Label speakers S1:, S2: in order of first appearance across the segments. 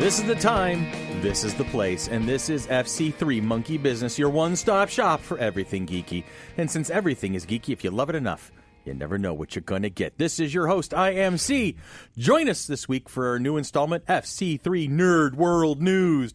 S1: This is the time, this is the place, and this is FC3 Monkey Business, your one-stop shop for everything geeky. And since everything is geeky, if you love it enough, you never know what you're going to get. This is your host, IMC. Join us this week for our new installment, FC3 Nerd World News.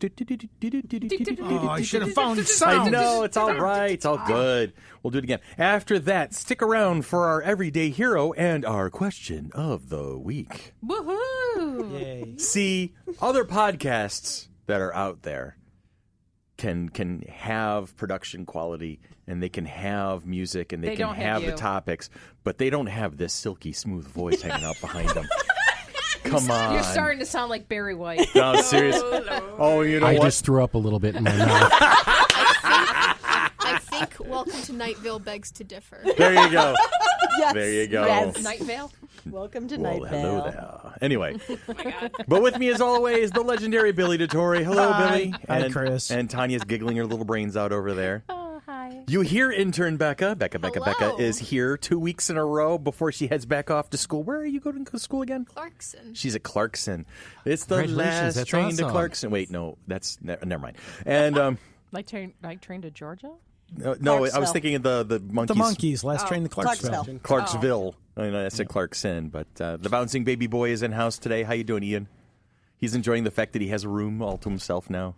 S2: Oh, I should have found sound.
S1: I know, it's all right. It's all good. We'll do it again. After that, stick around for our everyday hero and our question of the week.
S3: Woohoo!
S2: Yay.
S1: See, other podcasts that are out there can have production quality and they can have music and they can have the topics, but they don't have this silky smooth voice hanging out behind them. Come on.
S3: You're starting to sound like Barry White.
S1: No, seriously. Oh, you know
S4: I
S1: what?
S4: just threw up a little bit in my mouth.
S5: I think Welcome to Night Vale begs to differ.
S1: There you go.
S6: Yes.
S1: There you go.
S6: Yes.
S3: Night Vale?
S6: Welcome to
S1: Well,
S6: Night
S1: hello
S6: Vale.
S1: there. Anyway,
S5: Oh my God.
S1: but with me as always, the legendary Billy DeTore. Hello,
S2: Hi.
S1: Billy.
S2: Hi,
S1: and,
S2: Chris.
S1: And Tanya's giggling her little brains out over there.
S3: Oh, hi.
S1: You hear intern Becca. Becca
S5: Hello.
S1: is here 2 weeks in a row before she heads back off to school. Where are you going to school again?
S5: Clarkson.
S1: She's at Clarkson. It's the
S4: Congratulations,
S1: last
S4: that's
S1: train to
S4: awesome.
S1: Clarkson. Wait, no, that's never mind. And
S3: Like train to Georgia?
S1: no, I was
S6: Clarksville.
S1: thinking of the monkeys.
S2: The Monkeys, last train to Clarksville.
S6: Clarksville.
S1: Clarksville. I know I said Clarkson, but the bouncing baby boy is in house today. How you doing, Ian? He's enjoying the fact that he has a room all to himself now.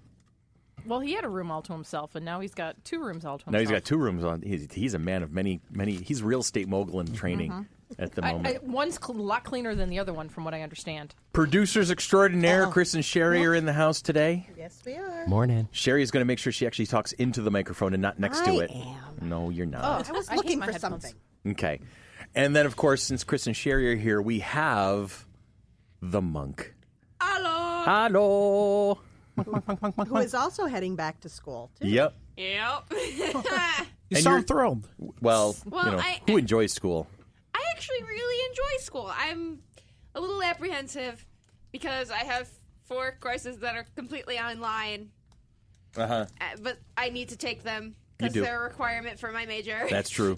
S3: Well, he had a room all to himself, and now he's got 2 rooms all to himself.
S1: Now he's got 2 rooms on. He's a man of many. He's a real estate mogul in training at the moment.
S3: One's a lot cleaner than the other one, from what I understand.
S1: Producers extraordinaire, Chris and Sherry are in the house today.
S6: Yes, we are.
S4: Morning.
S1: Sherry is going to make sure she actually talks into the microphone and not next to
S6: I
S1: it.
S6: am.
S1: No, you're not.
S6: I was
S3: I hate
S6: looking
S3: my
S6: for
S3: headphones.
S6: something.
S1: Okay. And then, of course, since Chris and Sherry are here, we have the monk. Hello.
S6: Who is also heading back to school, too.
S1: Yep.
S5: Yep.
S2: You
S1: And
S2: sound thrilled.
S1: Well,
S5: Well,
S1: you know,
S5: I-
S1: who enjoys school?
S5: I actually really enjoy school. I'm a little apprehensive because I have 4 courses that are completely online,
S1: Uh-huh.
S5: but I need to take them
S1: You
S5: because
S1: do.
S5: they're a requirement for my major.
S1: That's true.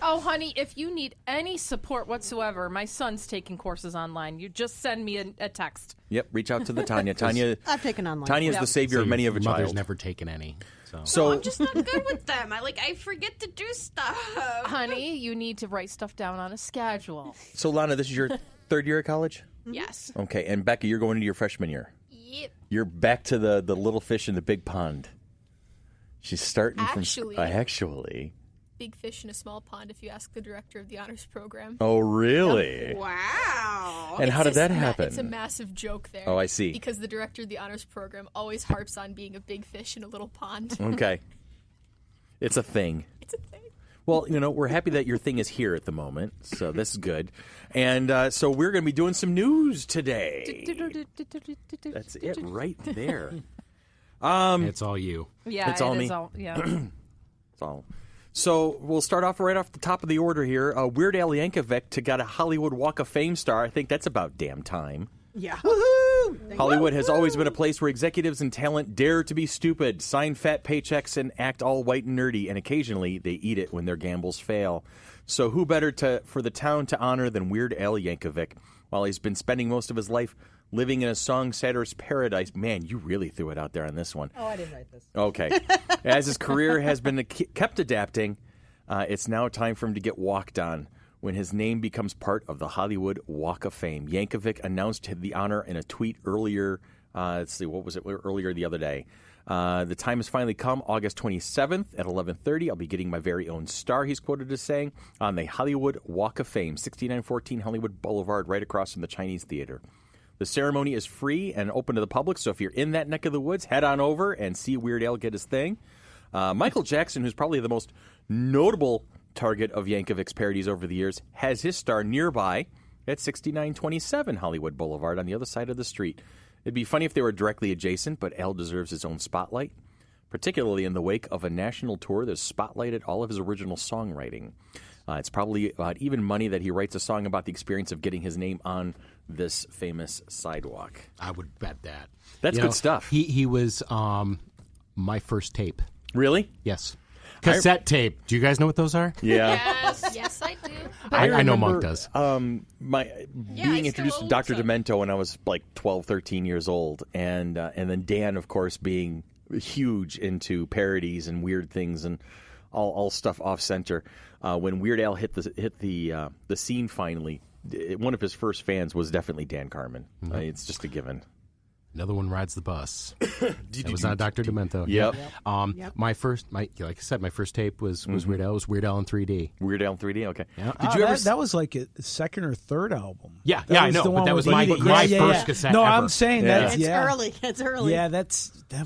S3: Oh, honey, if you need any support whatsoever, my son's taking courses online. You just send me a text.
S1: Yep. Reach out to the Tanya. Tanya
S6: I've taken online.
S1: Tanya is
S3: Yeah.
S1: the savior of many of a
S4: Your mother's
S1: child.
S4: never taken any.
S1: So
S5: I'm just not good with them. I forget to do stuff.
S3: Honey, you need to write stuff down on a schedule.
S1: So Lana, this is your 3rd year of college?
S5: Yes.
S1: Okay. And Becca, you're going into your freshman year.
S5: Yep.
S1: You're back to the little fish in the big pond. She's starting
S5: Actually.
S1: from actually.
S5: Big fish in a small pond, if you ask the director of the honors program.
S1: Oh, really?
S5: Wow.
S1: And how did that happen?
S5: It's a massive joke there.
S1: Oh, I see.
S5: Because the director of the honors program always harps on being a big fish in a little pond.
S1: Okay. It's a thing.
S5: It's a thing.
S1: Well, you know, we're happy that your thing is here at the moment, so this is good. And so we're going to be doing some news today. That's it right there.
S4: It's all you.
S3: Yeah,
S1: It's all
S3: it
S1: me.
S3: is all, yeah.
S1: That's all. So we'll start off right off the top of the order here. Weird Al Yankovic got a Hollywood Walk of Fame star. I think that's about damn time.
S6: Yeah. Woohoo!
S1: Hollywood has always been a place where executives and talent dare to be stupid, sign fat paychecks, and act all white and nerdy, and occasionally they eat it when their gambles fail. So who better for the town to honor than Weird Al Yankovic? While he's been spending most of his life living in a songwriter's paradise. Man, you really threw it out there on this one.
S6: Oh, I didn't write this.
S1: Okay. As his career has been kept adapting, it's now time for him to get walked on when his name becomes part of the Hollywood Walk of Fame. Yankovic announced the honor in a tweet earlier. Let's see, what was it? Earlier the other day. The time has finally come, August 27th at 11:30. I'll be getting my very own star, he's quoted as saying, on the Hollywood Walk of Fame, 6914 Hollywood Boulevard, right across from the Chinese Theater. The ceremony is free and open to the public, so if you're in that neck of the woods, head on over and see Weird Al get his thing. Michael Jackson, who's probably the most notable target of Yankovic's parodies over the years, has his star nearby at 6927 Hollywood Boulevard on the other side of the street. It'd be funny if they were directly adjacent, but Al deserves his own spotlight, particularly in the wake of a national tour that's spotlighted all of his original songwriting. It's probably about even money that he writes a song about the experience of getting his name on this famous sidewalk.
S4: I would bet that.
S1: That's good stuff.
S4: He was my first tape.
S1: Really?
S4: Yes. Cassette tape. Do you guys know what those are?
S1: Yeah.
S5: Yes, I do.
S4: I know Monk does.
S1: Being introduced to
S5: still
S1: Dr.
S5: own some.
S1: Demento when I was like 12, 13 years old, and then Dan, of course, being huge into parodies and weird things and all stuff off center. When Weird Al hit the scene finally, one of his first fans was definitely Dan Carmen. It's just a given.
S4: Another one rides the bus. That was on Dr. Demento.
S1: Yep.
S4: Like I said, my first tape was Weird Al. It was Weird Al in 3D.
S1: Weird Al in 3D. Okay.
S4: Yeah.
S1: Did you ever?
S2: That was like a second or third album.
S4: Yeah,
S2: That
S4: I
S2: was
S4: know.
S2: the
S4: But
S2: one
S4: that was
S2: with
S4: my
S2: Edie.
S4: first cassette.
S2: No,
S4: ever.
S2: I'm saying
S1: Yeah.
S2: that's
S6: It's
S2: yeah.
S6: early. It's early.
S2: Yeah,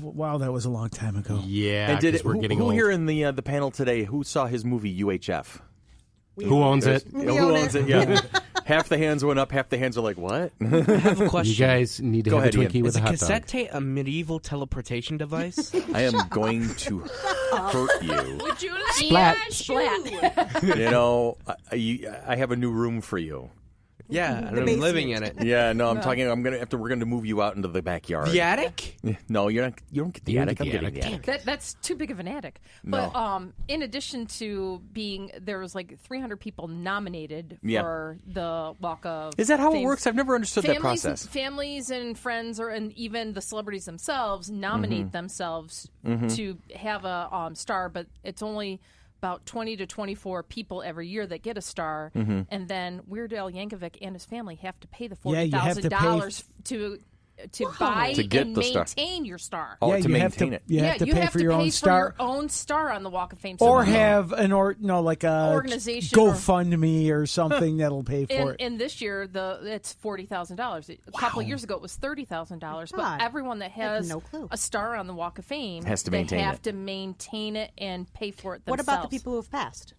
S2: wow, that was a long time ago.
S4: Yeah,
S1: And did
S4: 'cause
S1: it,
S4: we're
S1: who
S4: getting old.
S1: here in the panel today? Who saw his movie UHF?
S4: Who owns it?
S1: Who owns it? Yeah. Half the hands went up. Half the hands are like, what?
S7: I have a question.
S4: You guys need to
S1: Go
S4: have
S1: ahead,
S4: a Twinkie
S1: Ian.
S4: with
S7: Is
S4: a
S7: a
S4: hot
S7: cassette
S4: dog.
S7: tape a medieval teleportation device?
S1: I am going to hurt you.
S5: Would you
S4: Splat.
S3: Splat.
S1: You know, I have a new room for you.
S7: Yeah, and I'm
S6: basement.
S7: living in it.
S1: Yeah, no, I'm talking. We're gonna move you out into the backyard.
S7: The attic?
S1: No, you're not. You don't get the
S4: You don't
S1: attic.
S4: get
S1: I'm
S4: the
S1: getting the
S4: attic.
S1: attic.
S3: That's too big of an attic.
S1: No.
S3: But in addition to being, there was like 300 people nominated
S1: Yeah.
S3: for the Walk of
S1: Is that how it
S3: Fame.
S1: works? I've never understood that process.
S3: Families and friends, and even the celebrities themselves nominate themselves to have a star, but it's only about 20 to 24 people every year that get a star, and then Weird Al Yankovic and his family have to pay the
S2: Yeah, you have to pay
S3: $40,000 to buy
S1: To get
S3: and
S1: the star.
S3: maintain your star.
S1: Oh,
S2: yeah,
S1: to
S2: you
S1: maintain it.
S2: You have to pay for your own
S3: pay
S2: star.
S3: for your own star on the Walk of Fame.
S2: Or
S3: So-
S2: have like a
S3: Organization or-
S2: GoFundMe or something that'll pay for it.
S3: And this year, it's $40,000. A couple of years ago, it was $30,000. But
S6: God.
S3: everyone that
S6: had
S3: has
S6: no clue.
S3: a star on the Walk of Fame
S1: Has to
S3: they
S1: maintain
S3: have
S1: it.
S3: to maintain it and pay for it
S6: What
S3: themselves.
S6: about the people who have passed?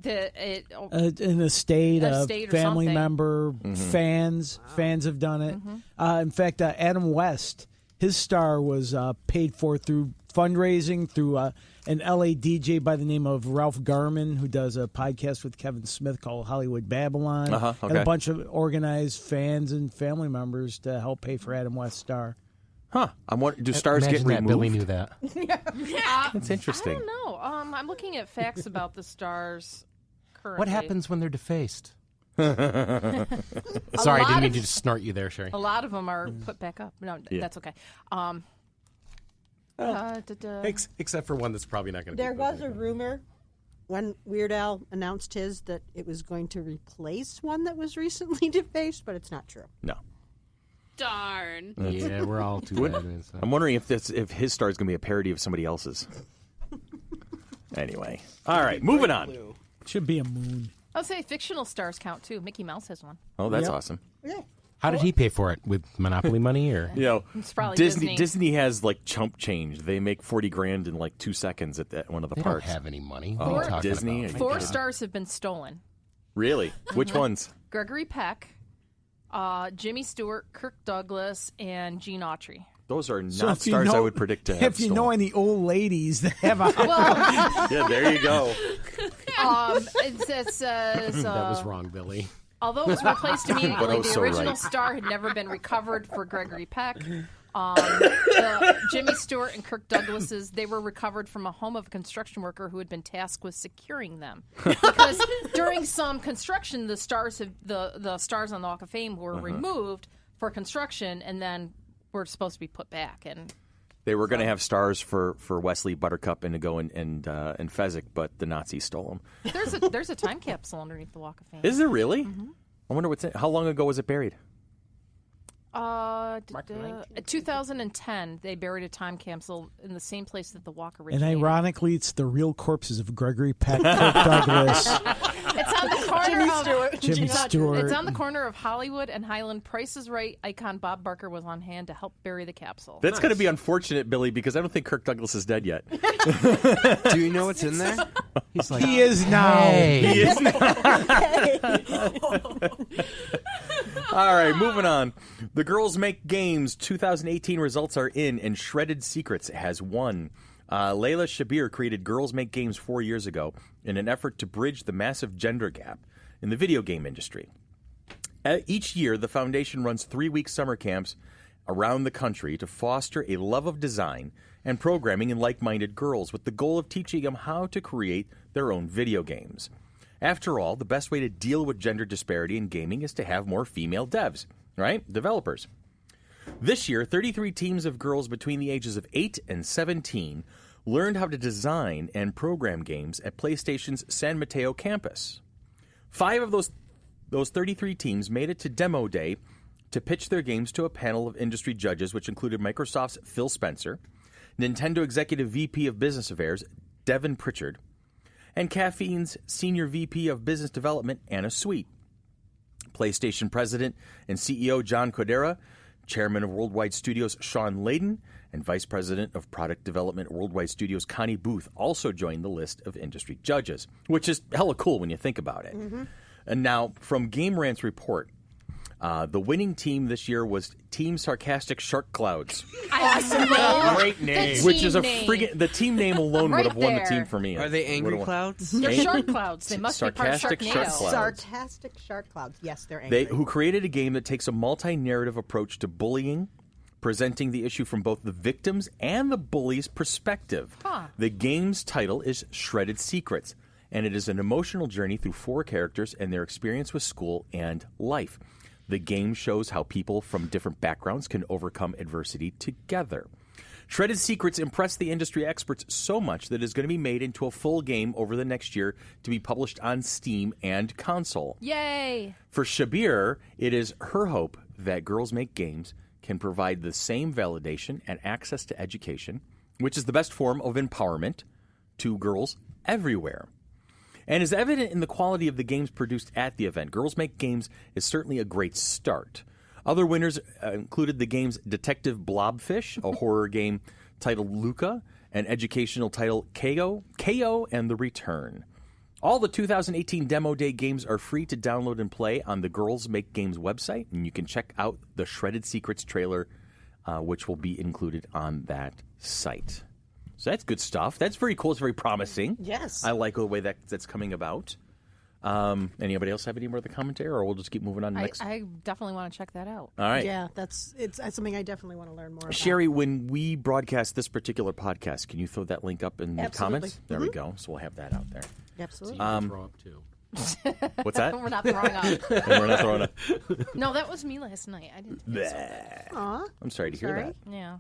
S2: An estate, a
S3: Estate or
S2: family
S3: something.
S2: member, fans have done it. In fact, Adam West, his star was paid for through fundraising through an LA DJ by the name of Ralph Garman, who does a podcast with Kevin Smith called Hollywood Babylon, and
S1: okay.
S2: a bunch of organized fans and family members to help pay for Adam West's star.
S1: Huh? Do stars
S4: Imagine
S1: get
S4: that
S1: removed?
S4: Billy knew that.
S1: That's interesting.
S3: I don't know. I'm looking at facts about the stars currently.
S4: What happens when they're defaced?
S3: A
S4: Sorry, I
S3: lot
S4: didn't mean
S3: of-
S4: to just snort you there, Sherry.
S3: A lot of them are put back up. No,
S1: Yeah.
S3: that's okay.
S4: Except for one that's probably not going to
S6: There was a rumor when Weird Al announced his that it was going to replace one that was recently defaced, but it's not true.
S1: No.
S5: Darn.
S4: Yeah, we're all too bad.
S1: I'm wondering if his star is going to be a parody of somebody else's. Anyway, all right, moving on.
S2: Should be a moon.
S3: I'll say fictional stars count too. Mickey Mouse has one.
S1: Oh, that's
S2: Yep.
S1: awesome.
S6: Yeah.
S4: How did he pay for it? With Monopoly money or?
S1: You know,
S3: It's probably
S1: Disney.
S3: Disney.
S1: Disney has like chump change. They make $40,000 in like 2 seconds at one of the
S4: They don't
S1: parks.
S4: have any money.
S1: Oh,
S4: What are you talking
S1: Disney?
S4: about?
S3: 4 stars have been stolen.
S1: Really? Which ones?
S3: Gregory Peck, Jimmy Stewart, Kirk Douglas, and Gene Autry.
S1: Those are
S2: So
S1: not
S2: if you
S1: stars I
S2: know-
S1: would predict to have
S2: If you know
S1: stolen.
S2: any old ladies that have a
S3: Well,
S1: Yeah, there you go.
S3: it says
S4: That was wrong, Billy.
S3: although it was replaced
S1: But I
S3: immediately,
S1: was
S3: the
S1: so
S3: original
S1: right.
S3: star had never been recovered for Gregory Peck. The Jimmy Stewart and Kirk Douglas's, they were recovered from a home of a construction worker who had been tasked with securing them. Because during some construction, the stars on the Walk of Fame were removed for construction, and then were supposed to be put back. And
S1: They were going to have stars for Wesley, Buttercup, Indigo, and Fezzik, but the Nazis stole them.
S3: there's a time capsule underneath the Walk of Fame.
S1: Is there really? I wonder what's in. How long ago was it buried?
S3: 2010, they buried a time capsule in the same place that the walk
S2: And
S3: originated.
S2: ironically, it's the real corpses of Gregory Peck, Kirk Douglas,
S3: It's on the corner of
S2: Jimmy Stewart.
S3: It's on the corner of Hollywood and Highland. Price is Right icon Bob Barker was on hand to help bury the capsule.
S1: That's going to be unfortunate, Billy, because I don't think Kirk Douglas is dead yet.
S7: Do you know what's in there?
S4: He's like,
S2: he is now.
S4: hey.
S1: All right, moving on. The Girls Make Games 2018 results are in, and Shredded Secrets has won. Layla Shabir created Girls Make Games 4 years ago in an effort to bridge the massive gender gap in the video game industry. Each year, the foundation runs 3-week summer camps around the country to foster a love of design and programming in like-minded girls with the goal of teaching them how to create their own video games. After all, the best way to deal with gender disparity in gaming is to have more female devs, right? Developers. This year, 33 teams of girls between the ages of 8 and 17 learned how to design and program games at PlayStation's San Mateo campus. 5 of those 33 teams made it to Demo Day to pitch their games to a panel of industry judges, which included Microsoft's Phil Spencer, Nintendo Executive VP of Business Affairs, Devin Pritchard, and Caffeine's Senior VP of Business Development, Anna Sweet. PlayStation President and CEO John Codera, Chairman of Worldwide Studios Sean Layden, and Vice President of Product Development at Worldwide Studios Connie Booth also joined the list of industry judges, which is hella cool when you think about it. Mm-hmm. And now, from Game Rant's report, the winning team this year was Team Sarcastic Shark Clouds.
S3: Awesome.
S1: Great name. Which is the team name alone
S3: Right
S1: would have won the
S3: there.
S1: team for me.
S7: Are they angry clouds?
S3: They're shark clouds. They must be part of
S1: Sarcastic shark
S3: Sharknado.
S1: clouds.
S6: Sarcastic shark clouds. Yes, they're angry.
S1: Who created a game that takes a multi-narrative approach to bullying, presenting the issue from both the victim's and the bully's perspective.
S3: Huh.
S1: The game's title is Shredded Secrets, and it is an emotional journey through 4 characters and their experience with school and life. The game shows how people from different backgrounds can overcome adversity together. Shredded Secrets impressed the industry experts so much that it is going to be made into a full game over the next year to be published on Steam and console.
S3: Yay!
S1: For Shabir, it is her hope that Girls Make Games can provide the same validation and access to education, which is the best form of empowerment, to girls everywhere. And as evident in the quality of the games produced at the event, Girls Make Games is certainly a great start. Other winners included the games Detective Blobfish, a horror game titled Luca, an educational title KO, and The Return. All the 2018 Demo Day games are free to download and play on the Girls Make Games website, and you can check out the Shredded Secrets trailer, which will be included on that site. So that's good stuff. That's very cool. It's very promising.
S6: Yes.
S1: I like the way that's coming about. Anybody else have any more of the commentary, or we'll just keep moving on to next?
S3: I definitely want to check that out.
S1: All right.
S6: Yeah, that's something I definitely want to learn more about.
S1: Sherry, when we broadcast this particular podcast, can you throw that link up in the
S6: Absolutely.
S1: comments? There we go. So we'll have that out there.
S6: Absolutely.
S4: Throw up too.
S1: What's that?
S3: We're not throwing up.
S1: And we're not throwing up.
S3: No, that was me last night. I didn't.
S6: Aw.
S1: I'm sorry to hear
S6: Sorry?
S1: that.
S3: Yeah.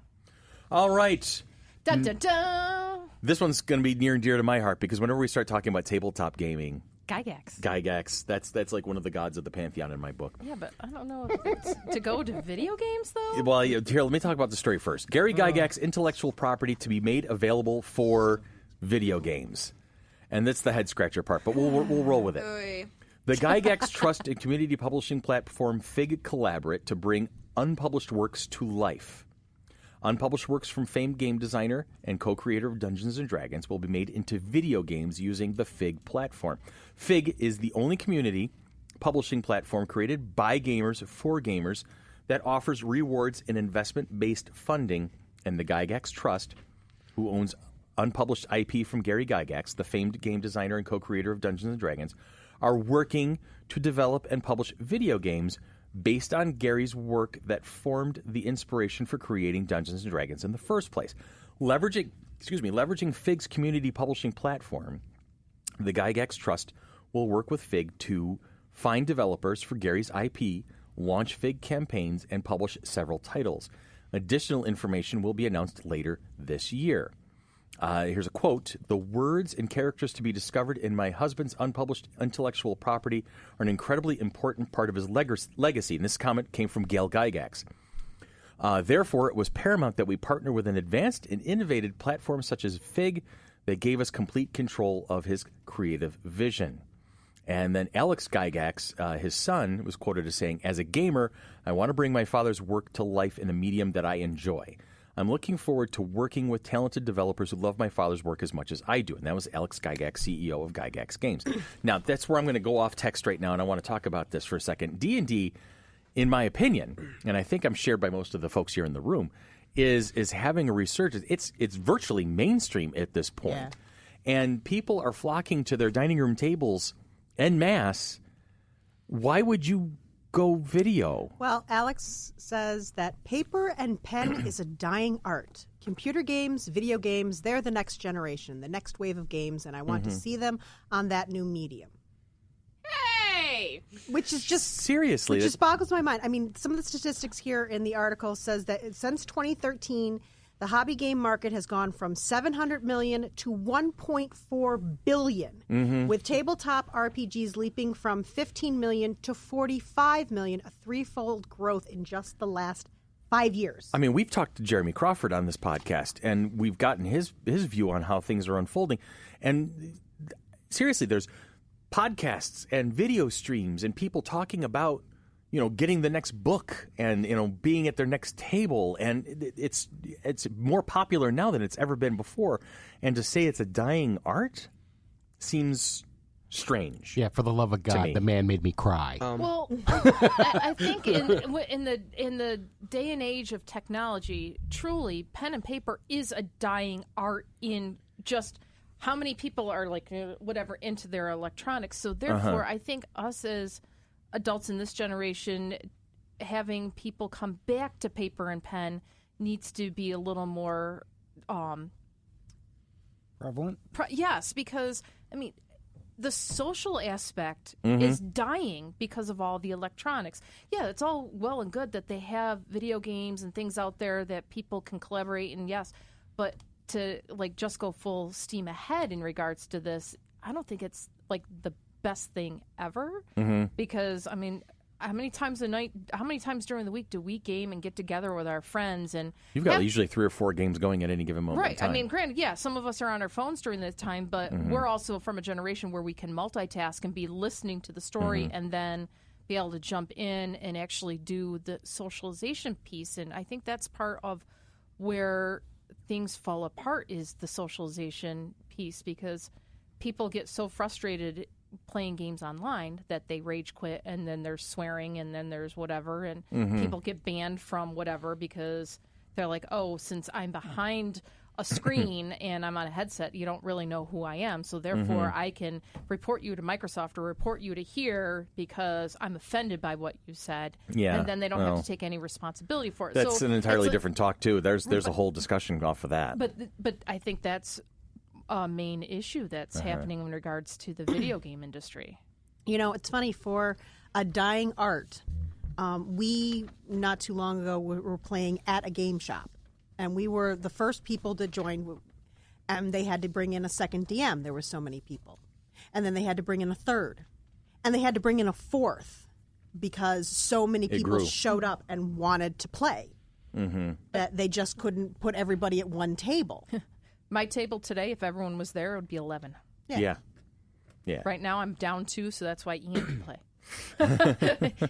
S1: All right.
S3: Dun dun dun.
S1: This one's going to be near and dear to my heart because whenever we start talking about tabletop gaming,
S3: Gygax.
S1: that's like one of the gods of the pantheon in my book.
S3: Yeah, but I don't know if it's to go to video games though.
S1: Well, here, let me talk about the story first. Gary Gygax's intellectual property to be made available for video games. And that's the head scratcher part, but we'll roll with it.
S5: Oy.
S1: The Gygax Trust and community publishing platform Fig collaborate to bring unpublished works to life. Unpublished works from famed game designer and co-creator of Dungeons & Dragons will be made into video games using the Fig platform. Fig is the only community publishing platform created by gamers for gamers that offers rewards and investment-based funding, and the Gygax Trust, who owns unpublished IP from Gary Gygax, the famed game designer and co-creator of Dungeons & Dragons, are working to develop and publish video games based on Gary's work that formed the inspiration for creating Dungeons & Dragons in the first place. Leveraging Fig's community publishing platform, the Gygax Trust will work with Fig to find developers for Gary's IP, launch Fig campaigns, and publish several titles. Additional information will be announced later this year. Here's a quote. The words and characters to be discovered in my husband's unpublished intellectual property are an incredibly important part of his legacy. And this comment came from Gail Gygax. Therefore, it was paramount that we partner with an advanced and innovative platform such as Fig that gave us complete control of his creative vision. And then Alex Gygax, his son, was quoted as saying, "As a gamer, I want to bring my father's work to life in a medium that I enjoy. I'm looking forward to working with talented developers who love my father's work as much as I do." And that was Alex Gygax, CEO of Gygax Games. Now, that's where I'm going to go off text right now, and I want to talk about this for a second. D&D, in my opinion, and I think I'm shared by most of the folks here in the room, is having a resurgence. It's virtually mainstream at this point.
S6: Yeah.
S1: And people are flocking to their dining room tables en masse. Why would you go video?
S6: Well, Alex says that paper and pen is a dying art. Computer games, video games, they're the next generation, the next wave of games, and I want to see them on that new medium. which is just
S1: seriously,
S6: which just boggles my mind. I mean, some of the statistics here in the article says that since 2013, the hobby game market has gone from 700 million to 1.4 billion, with tabletop RPGs leaping from 15 million to 45 million, a threefold growth in just the last 5 years.
S1: I mean, we've talked to Jeremy Crawford on this podcast, and we've gotten his view on how things are unfolding. And seriously, there's podcasts and video streams and people talking about, getting the next book and, being at their next table. And it's more popular now than it's ever been before. And to say it's a dying art seems strange.
S4: Yeah, for the love of God, the man made me cry.
S3: Well, I think in the day and age of technology, truly, pen and paper is a dying art in just how many people are into their electronics. So therefore, I think us as adults in this generation, having people come back to paper and pen needs to be a little more
S2: Prevalent?
S3: Yes, because the social aspect is dying because of all the electronics. Yeah, it's all well and good that they have video games and things out there that people can collaborate, and yes, but to just go full steam ahead in regards to this, I don't think it's the best thing ever. Because how many times during the week do we game and get together with our friends? And
S1: you've got usually 3 or 4 games going at any given moment.
S3: Right.
S1: In time.
S3: Granted, yeah, some of us are on our phones during this time, but we're also from a generation where we can multitask and be listening to the story and then be able to jump in and actually do the socialization piece. And I think that's part of where things fall apart, is the socialization piece, because people get so frustrated playing games online that they rage quit, and then there's swearing, and then there's whatever, and people get banned from whatever because they're like, oh, since I'm behind a screen and I'm on a headset, you don't really know who I am, so therefore I can report you to Microsoft or report you to here because I'm offended by what you said.
S1: Yeah,
S3: and then they don't have to take any responsibility for it.
S1: That's
S3: so
S1: an entirely different talk too. There's a whole discussion off of that.
S3: But I think that's a main issue that's happening in regards to the video game industry.
S6: It's funny, for a dying art, we not too long ago were playing at a game shop, and we were the first people to join, and they had to bring in a second DM. There were so many people, and then they had to bring in a third, and they had to bring in a fourth because so many people showed up and wanted to play that they just couldn't put everybody at one table.
S3: My table today, if everyone was there, it would be 11.
S1: Yeah.
S3: Right now, I'm down 2, so that's why Ian can play.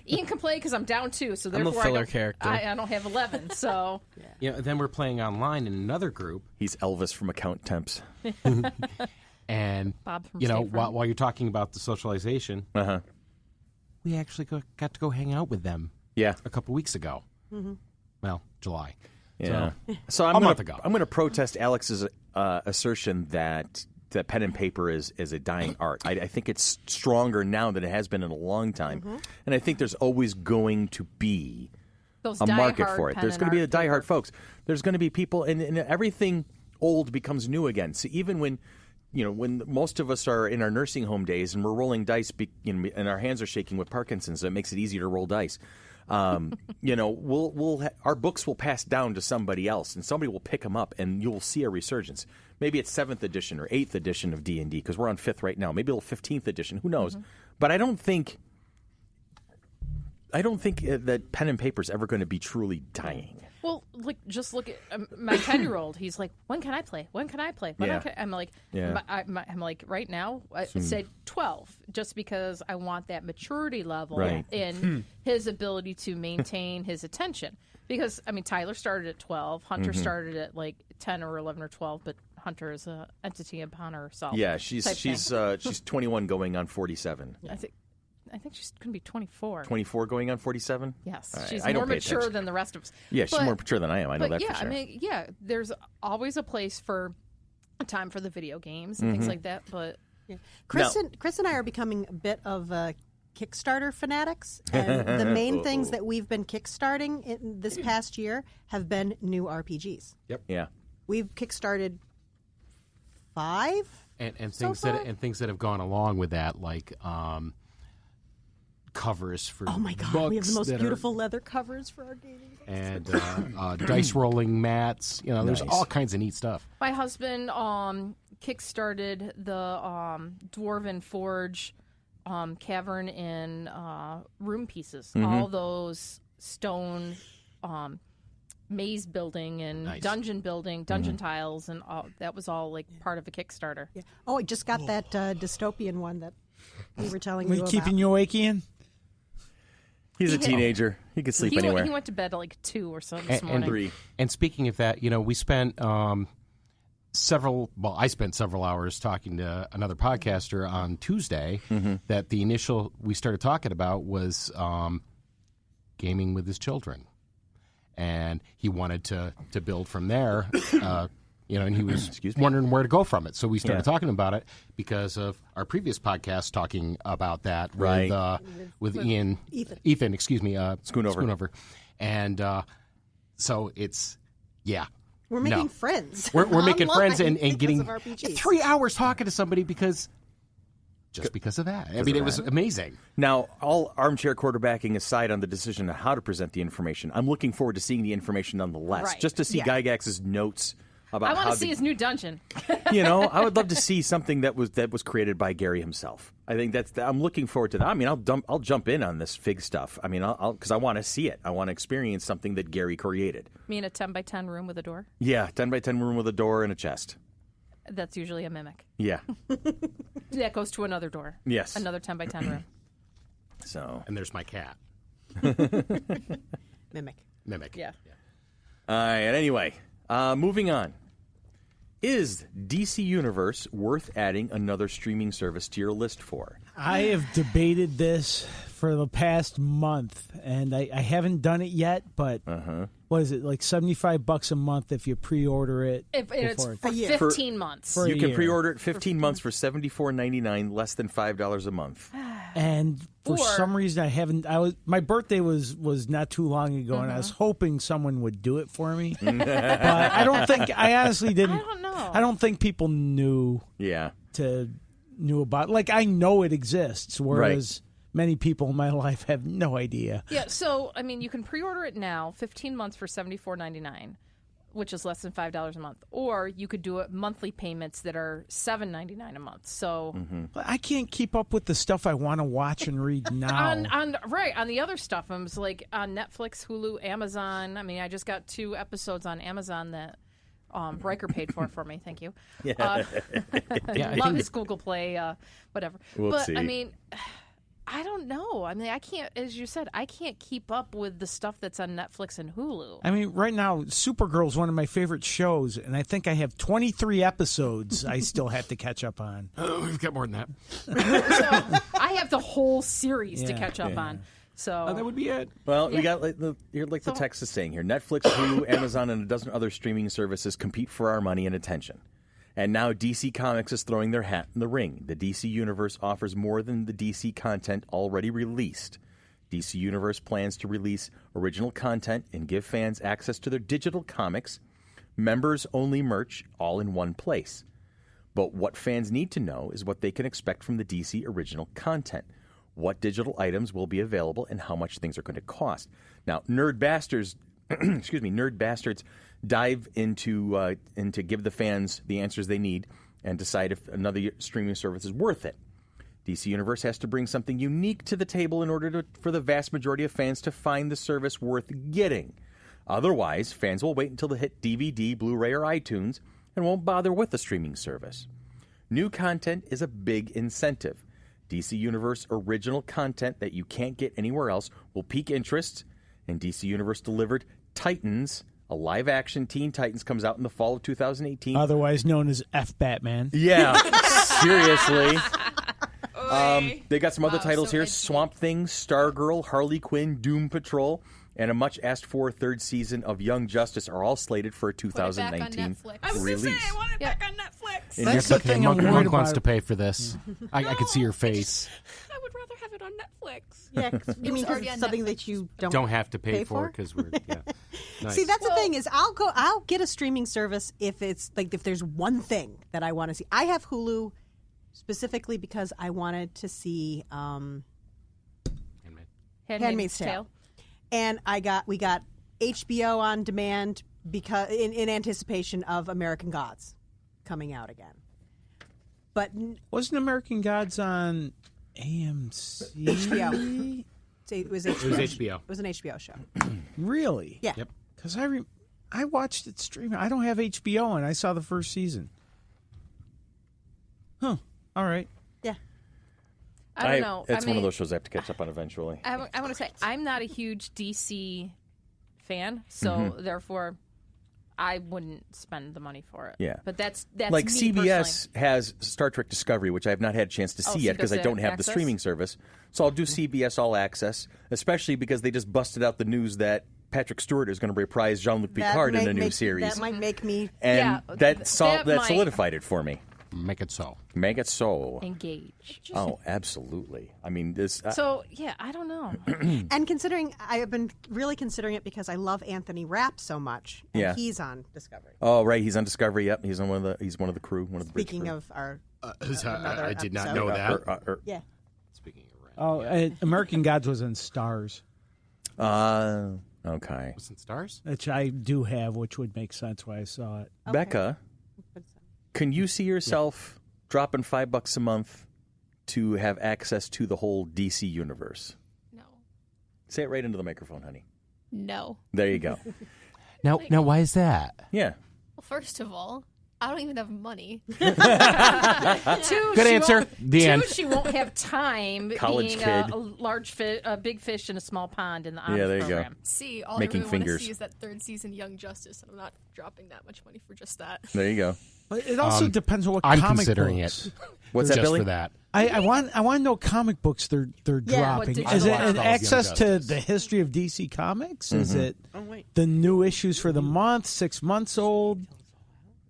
S3: Ian can play because I'm down 2, so therefore
S7: I'm a filler character.
S3: I don't have 11. So
S4: Then we're playing online in another group,
S1: He's Elvis from Account Temps.
S4: and
S3: Bob from
S4: while you're talking about the socialization, we actually got to go hang out with them.
S1: Yeah.
S4: A couple weeks ago. Well, July.
S1: Yeah.
S4: So
S1: I'm
S4: month ago.
S1: I'm going to protest Alex's assertion that pen and paper is a dying art. I think it's stronger now than it has been in a long time, and I think there's always going to be a market for it. There's going to be the diehard folks. There's going to be people, and everything old becomes new again. So even when most of us are in our nursing home days and we're rolling dice, and our hands are shaking with Parkinson's, so it makes it easier to roll dice. Our books will pass down to somebody else, and somebody will pick them up, and you'll see a resurgence. Maybe it's 7th edition or 8th edition of D&D, because we're on 5th right now. Maybe it'll 15th edition. Who knows? But I don't think that pen and paper is ever going to be truly dying.
S3: Well, just look at my 10-year-old. He's like, when can I play? When can I play? I'm like, I'm like, right now, I said 12, just because I want that maturity level in his ability to maintain his attention. Because, Tyler started at 12. Hunter started at 10 or 11 or 12, but Hunter is an entity upon herself.
S1: Yeah, she's 21 going on 47.
S3: I think she's going to be 24.
S1: 24 going on 47?
S3: Yes.
S1: Right.
S3: She's more mature than the rest of us.
S1: Yeah, she's more mature than I am. I know that for sure.
S3: There's always a place for a time for the video games and things like that. But
S6: Chris and I are becoming a bit of Kickstarter fanatics. And the main things that we've been kickstarting in this past year have been new RPGs.
S4: Yep.
S1: Yeah.
S6: We've kickstarted 5.
S4: And
S6: so
S4: things
S6: far?
S4: that have gone along with that, like covers for
S6: Oh my God,
S4: books
S6: we have the most
S4: that are-
S6: beautiful leather covers for our gaming books.
S4: and dice rolling mats. You know, there's
S1: Nice.
S4: all kinds of neat stuff.
S3: My husband kickstarted the Dwarven Forge cavern in room pieces. All those stone maze building and
S4: Nice.
S3: dungeon building, dungeon tiles, and all that was all like part of a Kickstarter.
S6: Yeah. Oh, I just got that dystopian one that we were telling
S2: We
S6: you about.
S2: keeping you awake, Ian?
S1: He's a teenager. He could sleep
S3: He
S1: anywhere.
S3: went to bed at like 2 or so this
S4: And-
S3: morning.
S1: 3.
S4: And speaking of that, you know, we spent I spent several hours talking to another podcaster on Tuesday that the initial we started talking about was gaming with his children. And he wanted to build from there, you know, and he was wondering where to go from it. So we started talking about it because of our previous podcast talking about that with Ethan, excuse me, Schoonover. And so it's,
S6: We're making
S4: No.
S6: friends.
S4: We're making
S6: online
S4: friends and
S6: because
S4: getting
S6: of RPGs.
S4: 3 hours talking to somebody because of that. I mean, it was amazing.
S1: Now, all armchair quarterbacking aside on the decision of how to present the information, I'm looking forward to seeing the information nonetheless,
S3: Right.
S1: just to see Gygax's notes about
S3: I want
S1: how
S3: to see his new dungeon.
S1: You know, I would love to see something that was created by Gary himself. I think I'm looking forward to that. I mean, I'll jump in on this fig stuff. I mean, because I want to see it. I want to experience something that Gary created.
S3: Me in a 10 by 10 room with a door.
S1: Yeah, 10 by 10 room with a door and a chest.
S3: That's usually a mimic.
S1: Yeah.
S3: That goes to another door.
S1: Yes.
S3: Another 10 by 10 room.
S1: So.
S4: And there's my cat.
S6: Mimic.
S3: Yeah.
S1: All right. Anyway, moving on. Is DC Universe worth adding another streaming service to your list for?
S2: I have debated this for the past month, and I haven't done it yet, but what is it, like $75 a month if you pre-order it?
S3: If it's
S2: before
S3: for
S2: it's-
S3: 15 months.
S2: For a
S1: You can
S2: year.
S1: pre-order it 15 months for $74.99, less than $5 a month.
S2: And for
S3: Or-
S2: some reason, I haven't. My birthday was not too long ago, and I was hoping someone would do it for me. But I don't think. I honestly didn't.
S3: I don't know.
S2: I don't think people knew
S1: Yeah.
S2: about. Like, I know it exists, whereas many people in my life have no idea.
S3: Yeah, so, I mean, you can pre-order it now, 15 months for $74.99, which is less than $5 a month. Or you could do it monthly payments that are $7.99 a month. So
S2: But I can't keep up with the stuff I want to watch and read now.
S3: on the other stuff, I'm just like on Netflix, Hulu, Amazon. I mean, I just got 2 episodes on Amazon that Riker paid for me. Thank you.
S1: Yeah.
S4: Yeah, I
S3: Love
S4: think
S3: his Google Play, whatever.
S1: Whoopsie.
S3: But I mean, I don't know. I mean, I can't, as you said, I can't keep up with the stuff that's on Netflix and Hulu.
S2: I mean, right now, Supergirl is one of my favorite shows, and I think I have 23 episodes I still have to catch up on.
S4: we've got more than that.
S3: So I have the whole series to
S2: Yeah.
S3: catch up on. So
S4: That would be it.
S1: Well, we got the text is saying here. Netflix, Hulu, Amazon, and a dozen other streaming services compete for our money and attention. And now DC Comics is throwing their hat in the ring. The DC Universe offers more than the DC content already released. DC Universe plans to release original content and give fans access to their digital comics, members-only merch, all in one place. But what fans need to know is what they can expect from the DC original content. What digital items will be available and how much things are going to cost. Now, Nerd Bastards dive into give the fans the answers they need and decide if another streaming service is worth it. DC Universe has to bring something unique to the table in order for the vast majority of fans to find the service worth getting. Otherwise, fans will wait until they hit DVD, Blu-ray, or iTunes and won't bother with the streaming service. New content is a big incentive. DC Universe original content that you can't get anywhere else will pique interest, and DC Universe delivered Titans, a live-action Teen Titans, comes out in the fall of 2018.
S2: Otherwise known as F Batman.
S1: Yeah, seriously. They got some other
S3: Wow,
S1: titles
S3: so
S1: here.
S3: edgy.
S1: Swamp Thing, Stargirl, Harley Quinn, Doom Patrol, and a much-asked-for third season of Young Justice are all slated for a
S3: Put it back on
S1: 2019
S3: Netflix.
S5: I was going to say,
S1: release.
S5: I want it
S3: Yeah.
S5: back on Netflix.
S1: And
S2: That's
S1: you're-
S2: the thing I'm worried
S4: Monk wants
S2: about.
S4: to pay for this. I can see your face.
S5: I would rather have it on Netflix.
S6: Yeah, 'cause you mean 'cause
S3: already
S6: it's
S3: on
S6: something
S3: Netflix.
S6: that you
S4: Don't have to pay
S6: Pay
S4: for
S6: for?
S4: because we're nice.
S6: See, that's the thing is I'll get a streaming service if it's like if there's one thing that I want to see. I have Hulu specifically because I wanted to see
S4: and
S6: Handmaid's Tale. And we got HBO on demand because in anticipation of American Gods coming out again. But
S2: Wasn't American Gods on AMC?
S6: HBO. It was HBO.
S4: It was HBO.
S6: It was an HBO show.
S2: Really?
S6: Yeah.
S4: Yep.
S2: Because I watched it streaming. I don't have HBO, and I saw the first season. Huh. All right.
S6: Yeah.
S3: I don't know.
S1: It's
S3: I
S1: one
S3: mean,
S1: of those shows I have to catch up on eventually.
S3: I want to say I'm not a huge DC fan, so therefore I wouldn't spend the money for it.
S1: Yeah.
S3: But that's
S1: Like
S3: me
S1: CBS
S3: personally.
S1: has Star Trek Discovery, which I have not had a chance to see
S3: so
S1: yet
S3: you
S1: because I
S3: got
S1: don't have
S3: access?
S1: the streaming service. So I'll do CBS All Access, especially because they just busted out the news that Patrick Stewart is going to reprise Jean-Luc Picard in a new series.
S6: That might make me.
S1: And
S3: Yeah,
S1: that
S3: that might-
S1: solidified it for me.
S4: Make it so.
S1: Make it so.
S3: Engage.
S1: Oh, absolutely. I mean, this.
S3: So yeah, I don't know.
S6: And considering, I have been really considering it because I love Anthony Rapp so much. And
S1: Yeah.
S6: he's on Discovery.
S1: Oh, right. He's on Discovery. Yep. He's on he's one of the crew. One of the bridge
S6: Speaking
S1: crew.
S6: of our.
S4: I did not
S6: episode.
S4: know that.
S6: Yeah.
S4: Speaking of Ren.
S2: Oh, American Gods was in Stars,
S1: Okay.
S4: Was it Stars?
S2: which I do have, which would make sense why I saw it.
S1: Becca, can you see yourself dropping $5 a month to have access to the whole DC universe?
S8: No.
S1: Say it right into the microphone, honey.
S8: No.
S1: There you go.
S4: Now, why is that?
S1: Yeah.
S8: Well, first of all, I don't even have money.
S3: Two,
S4: Good answer. The end.
S3: She won't have time
S1: College
S3: being
S1: kid.
S3: a big fish in a small pond in the honors
S1: Yeah, there you go.
S3: program.
S8: See, all
S1: Making
S8: I really want
S1: fingers.
S8: to see is that third season Young Justice, and I'm not dropping that much money for just that.
S1: There you go.
S2: But it also depends on what
S4: I'm
S2: comic
S4: considering
S2: books.
S4: it.
S1: What's
S4: just
S1: that, Billy?
S4: for that.
S2: I want to know comic books they're dropping.
S3: did
S2: Is
S3: you
S2: it
S3: watch?
S2: an
S4: Young
S2: access to
S4: Justice.
S2: the history of DC Comics? Is
S1: Mm-hmm.
S2: it
S6: Oh, wait.
S2: the new issues for the month, 6 months old?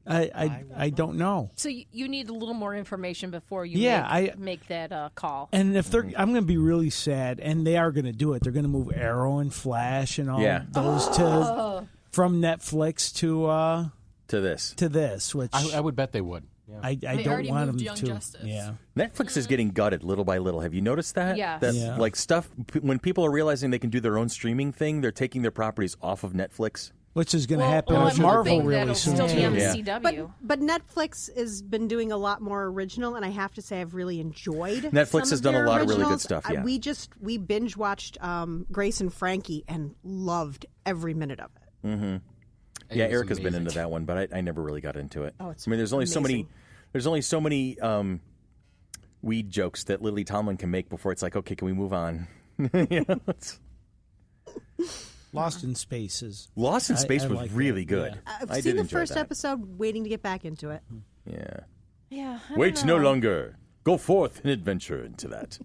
S2: I don't know.
S3: So you need a little more information before you make that call.
S2: And if they're, I'm going to be really sad, and they are going to do it. They're going to move Arrow and Flash and all those from Netflix
S1: To this.
S2: to this, which
S4: I would bet they would. Yeah.
S2: I
S8: They
S2: don't
S8: already
S2: want
S8: moved
S2: them
S8: Young
S2: to.
S8: Justice.
S2: Yeah.
S1: Netflix is getting gutted little by little. Have you noticed that?
S3: Yes.
S1: That,
S2: Yeah.
S1: like, stuff, when people are realizing they can do their own streaming thing, they're taking their properties off of Netflix.
S2: Which is going to happen
S3: I'm
S2: with Marvel
S3: hoping
S2: really
S3: that'll
S2: soon.
S3: still be on the
S1: Yeah.
S3: CW.
S6: But Netflix has been doing a lot more original, and I have to say I've really enjoyed.
S1: Netflix
S6: some
S1: has done a
S6: their
S1: lot of really good
S6: originals.
S1: stuff, yeah.
S6: We binge watched Grace and Frankie and loved every minute of it.
S1: Yeah,
S4: was
S1: Erica's been
S4: amazing.
S1: into that one, but I never really got into it.
S6: Oh, it's
S1: I mean, there's only so many.
S6: amazing.
S1: There's only so many weed jokes that Lily Tomlin can make before it's like, okay, can we move on? You know,
S2: Lost in Spaces.
S1: Lost in Space
S2: I
S1: was
S2: like
S1: really
S2: that,
S1: good.
S2: yeah.
S6: I've
S1: I
S6: seen
S1: did
S6: the
S1: enjoy
S6: first
S1: that.
S6: episode, waiting to get back into it.
S1: Yeah.
S3: Yeah. I
S1: Wait
S3: don't
S1: no
S3: know.
S1: longer. Go forth and adventure into that.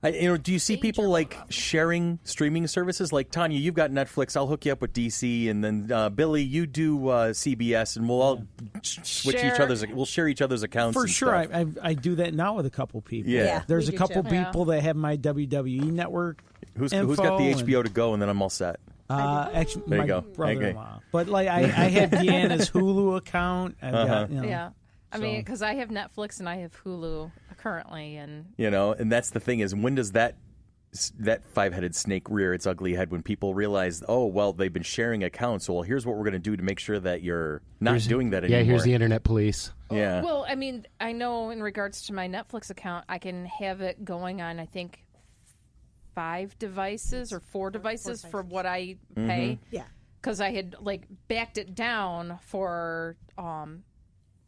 S1: Do you see people like sharing streaming services? Like Tanya, you've got Netflix. I'll hook you up with DC, and then Billy, you do CBS, and we'll all switch each
S3: Share.
S1: other's. We'll share each other's accounts.
S2: For
S1: and
S2: sure,
S1: stuff.
S2: I do that now with a couple people.
S1: Yeah. Yeah,
S2: There's
S6: we
S2: a
S6: do
S2: couple
S6: too.
S2: people that have my WWE network.
S1: Who's got the
S2: info
S1: HBO to go, and then I'm all set.
S2: Actually,
S1: There you
S2: my
S1: go.
S2: brother-in-law. But like, I have Deanna's Hulu account. I've got,
S3: Yeah. I mean,
S2: So-
S3: because I have Netflix and I have Hulu currently, and
S1: And that's the thing is, when does that five-headed snake rear its ugly head? When people realize, oh, well, they've been sharing accounts. So, well, here's what we're going to do to make sure that you're not doing that anymore.
S4: Yeah, here's the internet police.
S1: Yeah.
S3: well, I mean, I know in regards to my Netflix account, I can have it going on, I think, 5 devices or 4 devices for what I pay.
S6: Yeah.
S3: Because I had like backed it down for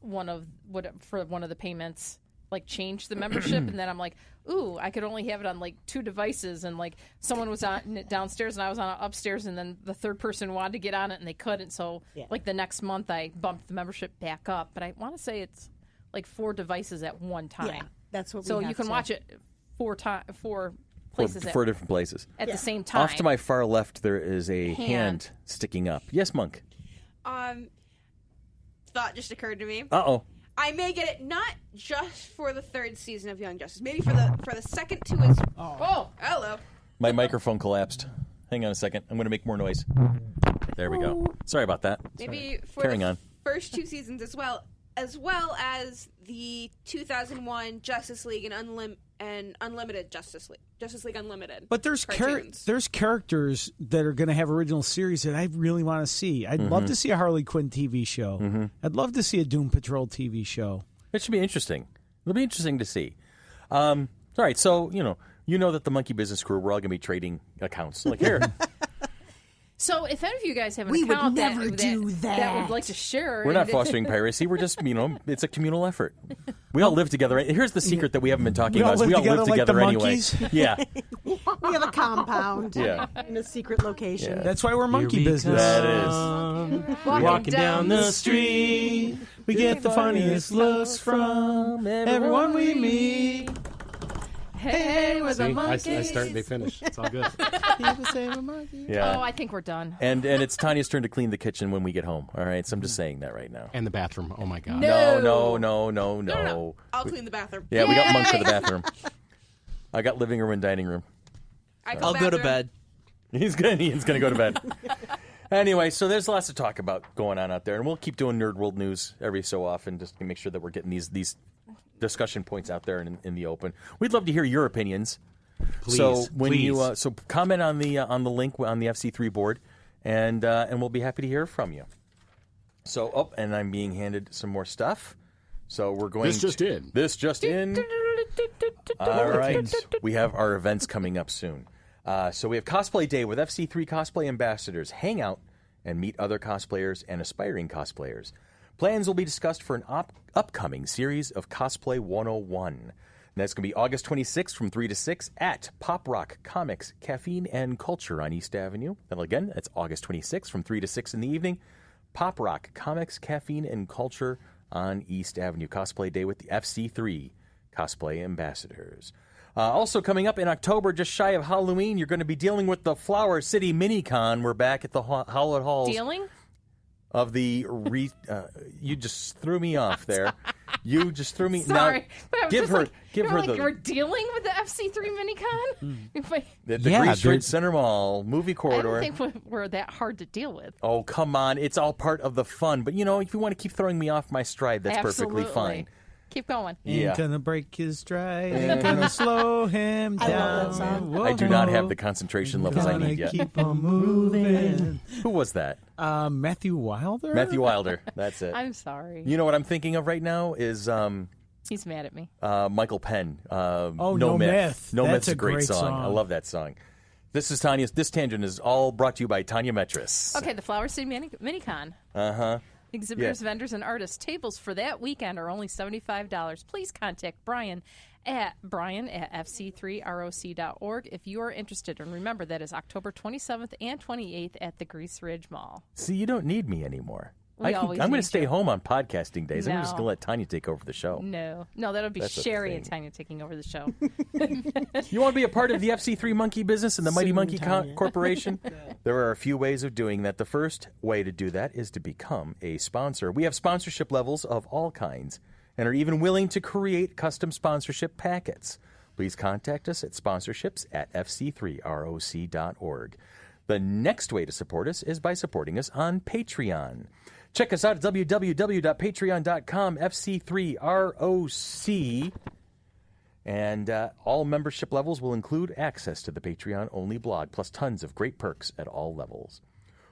S3: one of the payments, like changed the membership, and then I'm like, ooh, I could only have it on like 2 devices, and like someone was on it downstairs and I was on it upstairs, and then the third person wanted to get on it and they couldn't, so like the next month I bumped the membership back up. But I want to say it's like 4 devices at one time.
S6: Yeah, that's what we
S3: So
S6: have
S3: you can
S6: to-
S3: watch it 4 places
S1: Four different places.
S3: at the same time.
S1: Off to my far left, there is a hand sticking up. Yes, Monk.
S5: Thought just occurred to me.
S1: Uh-oh.
S5: I may get it not just for the 3rd season of Young Justice, maybe for the second 2 as
S3: Oh,
S5: hello.
S1: My microphone collapsed. Hang on a second. I'm going to make more noise. There we go. Sorry about that.
S5: Maybe for
S1: Carrying
S5: the
S1: on.
S5: first 2 seasons as well as the 2001 Justice League and and Unlimited Justice League Unlimited.
S2: But there's
S5: cartoons.
S2: there's characters that are going to have original series that I really want to see. I'd love to see a Harley Quinn TV show. I'd love to see a Doom Patrol TV show.
S1: It should be interesting. It'll be interesting to see. All right, so you know that the Monkey Business crew, we're all going to be trading accounts. Like here,
S3: So if any of you guys have an
S6: We would
S3: account
S6: never do
S3: that
S6: that.
S3: would like to share,
S1: we're not fostering piracy. We're just it's a communal effort. We all live together. Here's the secret that we haven't been talking about. Is we all live together
S2: like the
S1: anyway.
S2: monkeys?
S1: Yeah,
S6: We have a compound
S1: yeah.
S6: in a secret location.
S2: That's why we're Monkey Business.
S1: That is.
S3: walking down the
S2: street, we get the funniest looks from everyone we meet.
S3: Hey, we're the
S4: See,
S3: monkeys.
S4: I start and they finish. It's all good.
S1: Yeah.
S3: Oh, I think we're done.
S1: And it's Tanya's turn to clean the kitchen when we get home. All right, so I'm just saying that right now.
S4: And the bathroom. Oh, my God.
S1: No.
S5: I'll clean the bathroom.
S1: Yeah, we got Monk for the bathroom. I got living room and dining room.
S7: I'll go to bed.
S1: He's gonna go to bed. Anyway, so there's lots to talk about going on out there, and we'll keep doing Nerd World news every so often just to make sure that we're getting these discussion points out there in the open. We'd love to hear your opinions.
S4: Please,
S1: so when
S4: please.
S1: you so comment on the link on the FC3 board, and we'll be happy to hear from you. So and I'm being handed some more stuff. So we're going.
S4: This just in.
S1: All right, we have our events coming up soon. So we have Cosplay Day with FC3 Cosplay Ambassadors. Hang out and meet other cosplayers and aspiring cosplayers. Plans will be discussed for an upcoming series of Cosplay 101. And that's going to be August 26th from 3 to 6 at Pop Rock Comics, Caffeine and Culture on East Avenue. And again, that's August 26th from 3 to 6 in the evening. Pop Rock Comics, Caffeine and Culture on East Avenue. Cosplay Day with the FC3 Cosplay Ambassadors. Also coming up in October, just shy of Halloween, you're going to be dealing with the Flower City Mini-Con. We're back at the Howlett Halls.
S3: Dealing?
S1: Of the you just threw me off there. You just threw me.
S3: Sorry.
S1: Now, give her
S3: we're dealing with the FC3 Minicon?
S1: the Grease Ridge Center Mall movie corridor.
S3: I don't think we're that hard to deal with.
S1: Oh, come on. It's all part of the fun. But, if you want to keep throwing me off my stride, that's perfectly fine.
S3: Keep going.
S2: Ain't gonna break his stride. Ain't gonna slow him down.
S6: I love that song.
S1: I do not have the concentration levels I need yet.
S2: Keep on moving.
S1: Who was that?
S2: Matthew Wilder?
S1: Matthew Wilder. That's it.
S3: I'm sorry.
S1: You know what I'm thinking of right now is
S3: He's mad at me.
S1: Michael Penn.
S2: No Myth.
S1: No
S2: That's
S1: Myth's a
S2: a
S1: great
S2: great
S1: song.
S2: song.
S1: I love that song. This is Tanya's. This tangent is all brought to you by Tanya Metris.
S3: Okay, the Flower City Minicon.
S1: Uh-huh.
S3: Exhibitors, vendors, and artists. Tables for that weekend are only $75. Please contact Brian at fc3roc.org if you are interested. And remember, that is October 27th and 28th at the Grease Ridge Mall.
S1: See, you don't need me anymore.
S3: I'm
S1: I'm going to stay home on podcasting days. I'm just
S3: No.
S1: going to let Tanya take over the show.
S3: No, that'll be
S1: That's a
S3: Sherry and
S1: thing.
S3: Tanya taking over the show.
S1: You want to be a part of the FC3 Monkey Business and the Mighty
S2: Soon,
S1: Monkey
S2: Tanya.
S1: Corporation? There are a few ways of doing that. The first way to do that is to become a sponsor. We have sponsorship levels of all kinds and are even willing to create custom sponsorship packets. Please contact us at sponsorships@fc3roc.org. The next way to support us is by supporting us on Patreon. Check us out at www.patreon.com, FC3ROC. And all membership levels will include access to the Patreon-only blog, plus tons of great perks at all levels.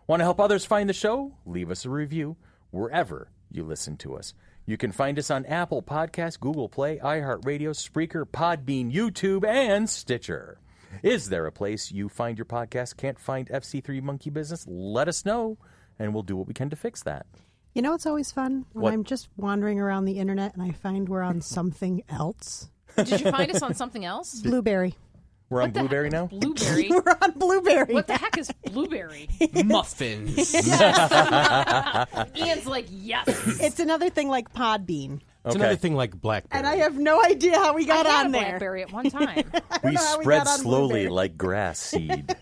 S1: Want to help others find the show? Leave us a review wherever you listen to us. You can find us on Apple Podcasts, Google Play, iHeartRadio, Spreaker, Podbean, YouTube, and Stitcher. Is there a place you find your podcast can't find FC3 Monkey Business? Let us know, and we'll do what we can to fix that.
S6: You know what's always fun? When
S1: What?
S6: I'm just wandering around the internet and I find we're on something else.
S3: Did you find us on something else?
S6: Blueberry.
S1: We're on
S3: What the
S1: Blueberry
S3: heck
S1: now?
S3: is Blueberry.
S6: We're on Blueberry.
S3: What the heck is Blueberry?
S7: Muffins.
S3: Ian's like, yes.
S6: It's another thing like Podbean.
S4: It's another thing like BlackBerry.
S6: And I have no idea how we got
S3: I had
S6: on
S3: a
S6: there.
S3: BlackBerry at one time.
S1: We
S6: know how we
S1: spread
S6: got on
S1: slowly
S6: Blueberry.
S1: like grass seed.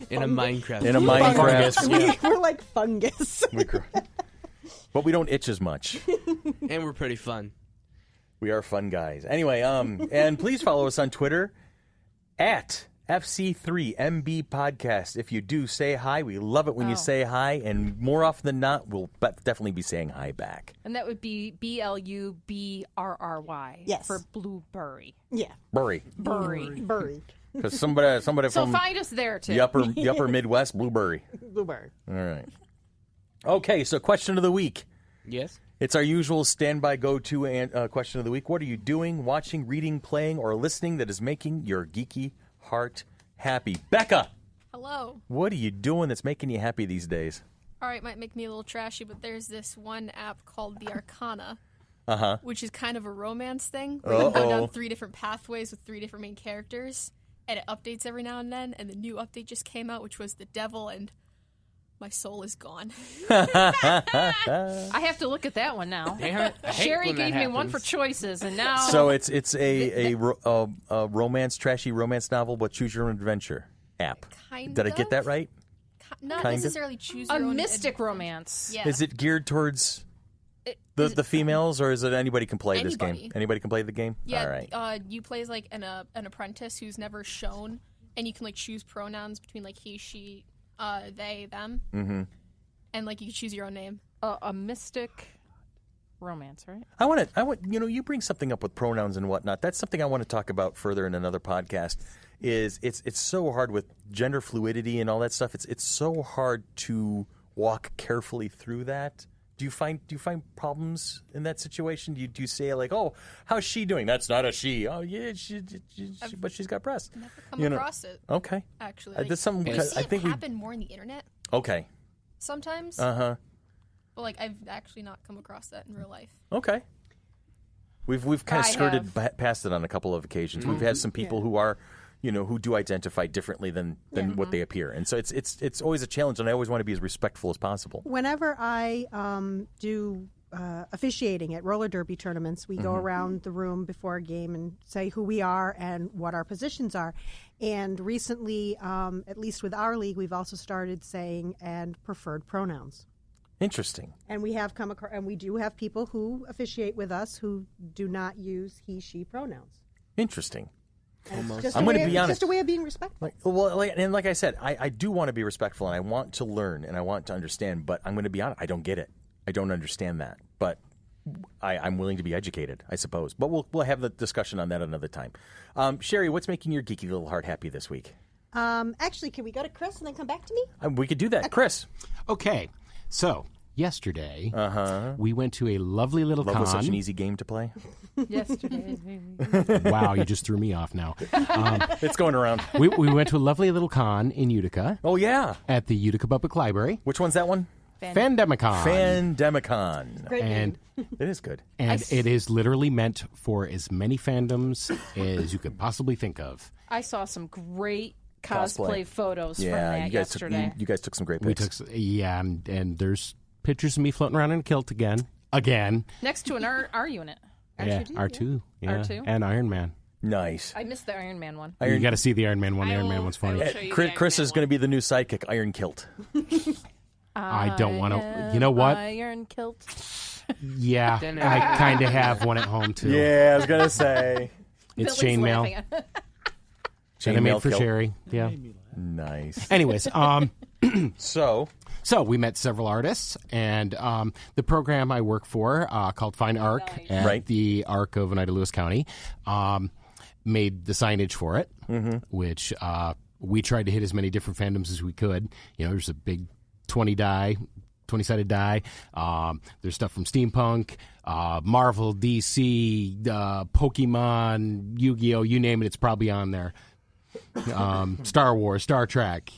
S7: In a Minecraft.
S1: In a Minecraft.
S6: We're like fungus.
S1: But we don't itch as much.
S7: And we're pretty fun.
S1: We are fun guys. Anyway, and please follow us on Twitter at FC3 MB Podcast. If you do, say hi. We love it when you say hi, and more often than not, we'll definitely be saying hi back.
S3: And that would be BLUBRRY.
S6: Yes.
S3: For blueberry.
S6: Yeah.
S1: Burry.
S6: Burry.
S1: Because somebody
S3: So
S1: from
S3: find us there, too.
S1: the upper Midwest, Blueberry.
S6: Blueberry.
S1: All right. Okay, so question of the week.
S7: Yes.
S1: It's our usual standby go-to question of the week. What are you doing, watching, reading, playing, or listening that is making your geeky heart happy? Becca,
S8: Hello.
S1: what are you doing that's making you happy these days?
S8: All right, might make me a little trashy, but there's this one app called the Arcana, which is kind of a romance thing. Where you go down 3 different pathways with 3 different main characters, and it updates every now and then. And the new update just came out, which was the devil, and my soul is gone.
S3: I have to look at that one now.
S7: Damn it. I hate
S3: Sherry
S7: when that
S3: gave me one for
S7: happens.
S3: choices, and now...
S1: So it's a romance, trashy romance novel, but choose your own adventure app.
S8: Kind
S1: Did I get
S8: of.
S1: that right?
S8: Not
S1: Kind of.
S8: necessarily choose
S3: a
S8: your own
S3: mystic
S8: adventure.
S3: romance.
S8: Yeah.
S1: Is it geared towards
S8: Is
S1: the females, or is it anybody can play this game?
S8: Anybody.
S1: Anybody can play the game?
S8: Yeah,
S1: All right.
S8: you play as like an apprentice who's never shown, and you can like choose pronouns between like he, she, they, them, and like you can choose your own name.
S3: A mystic romance, right?
S1: I want. You bring something up with pronouns and whatnot. That's something I want to talk about further in another podcast. It's so hard with gender fluidity and all that stuff. It's so hard to walk carefully through that. Do you find problems in that situation? Do you say like, oh, how's she doing? That's not a she. Oh yeah, but she's got breasts.
S8: Never come across it.
S1: Okay.
S8: Actually,
S1: That's something
S8: I see
S1: I think
S8: it happen more in the internet
S1: Okay.
S8: sometimes.
S1: Uh-huh.
S8: But like I've actually not come across that in real life.
S1: Okay. We've kind of
S3: I
S1: skirted
S3: have.
S1: past it on a couple of occasions. We've had some people who are, who do identify differently than what they appear, and so it's always a challenge. And I always want to be as respectful as possible.
S6: Whenever I do officiating at roller derby tournaments, we go around the room before a game and say who we are and what our positions are. And recently, at least with our league, we've also started saying and preferred pronouns.
S1: Interesting.
S6: And we have come across, and we do have people who officiate with us who do not use he, she pronouns.
S1: Interesting.
S6: I'm
S1: I'm going to be honest.
S6: Just a way of being respectful.
S1: Like I said, I do want to be respectful, and I want to learn, and I want to understand. But I'm going to be honest. I don't get it. I don't understand that. But I'm willing to be educated, I suppose. But we'll have the discussion on that another time. Sherry, what's making your geeky little heart happy this week?
S6: Actually, can we go to Chris and then come back to me?
S1: We could do that, Chris.
S4: Okay, so yesterday we went to a lovely little
S1: Love
S4: con.
S1: was such an easy game to play.
S3: Yesterday.
S4: Wow, you just threw me off now.
S1: It's going around.
S4: We went to a lovely little con in Utica
S1: Oh yeah.
S4: at the Utica Public Library.
S1: Which one's that one?
S4: Fandemicon.
S1: Fandemicon.
S6: Great
S4: And
S1: It is good.
S4: and it is literally meant for as many fandoms as you could possibly think of.
S3: I saw some great cosplay photos from
S1: Yeah,
S3: that yesterday.
S1: you guys took some great
S4: We
S1: pics.
S4: took and there's pictures of me floating around in a kilt again.
S3: Next to an R unit.
S4: Yeah, R2. Yeah.
S3: R2?
S4: And Iron Man.
S1: Nice.
S3: I missed the Iron Man one.
S4: You got to see the Iron Man one. The
S5: I
S4: Iron Man
S5: will-
S4: one's
S5: I
S4: funny.
S5: will show you the
S1: Chris,
S5: Iron
S1: Chris
S5: Man
S1: is going to be the new sidekick, Iron Kilt.
S4: I don't want to. You know what?
S3: Iron kilt.
S4: Yeah, I kind of have one at home too.
S1: Yeah, I was going to say.
S4: It's
S3: Billy's
S4: chainmail.
S3: laughing at-
S4: That I made
S1: Chainmail
S4: for
S1: kilt.
S4: Sherry. Yeah.
S1: Nice.
S4: Anyways,
S1: So,
S4: so we met several artists, and the program I work for, called Fine Arc at
S1: Right.
S4: the Arc of Oneida Lewis County, made the signage for it, which we tried to hit as many different fandoms as we could. There's a big 20-sided die. There's stuff from steampunk, Marvel, DC, Pokemon, Yu-Gi-Oh, you name it, it's probably on there. Star Wars, Star Trek.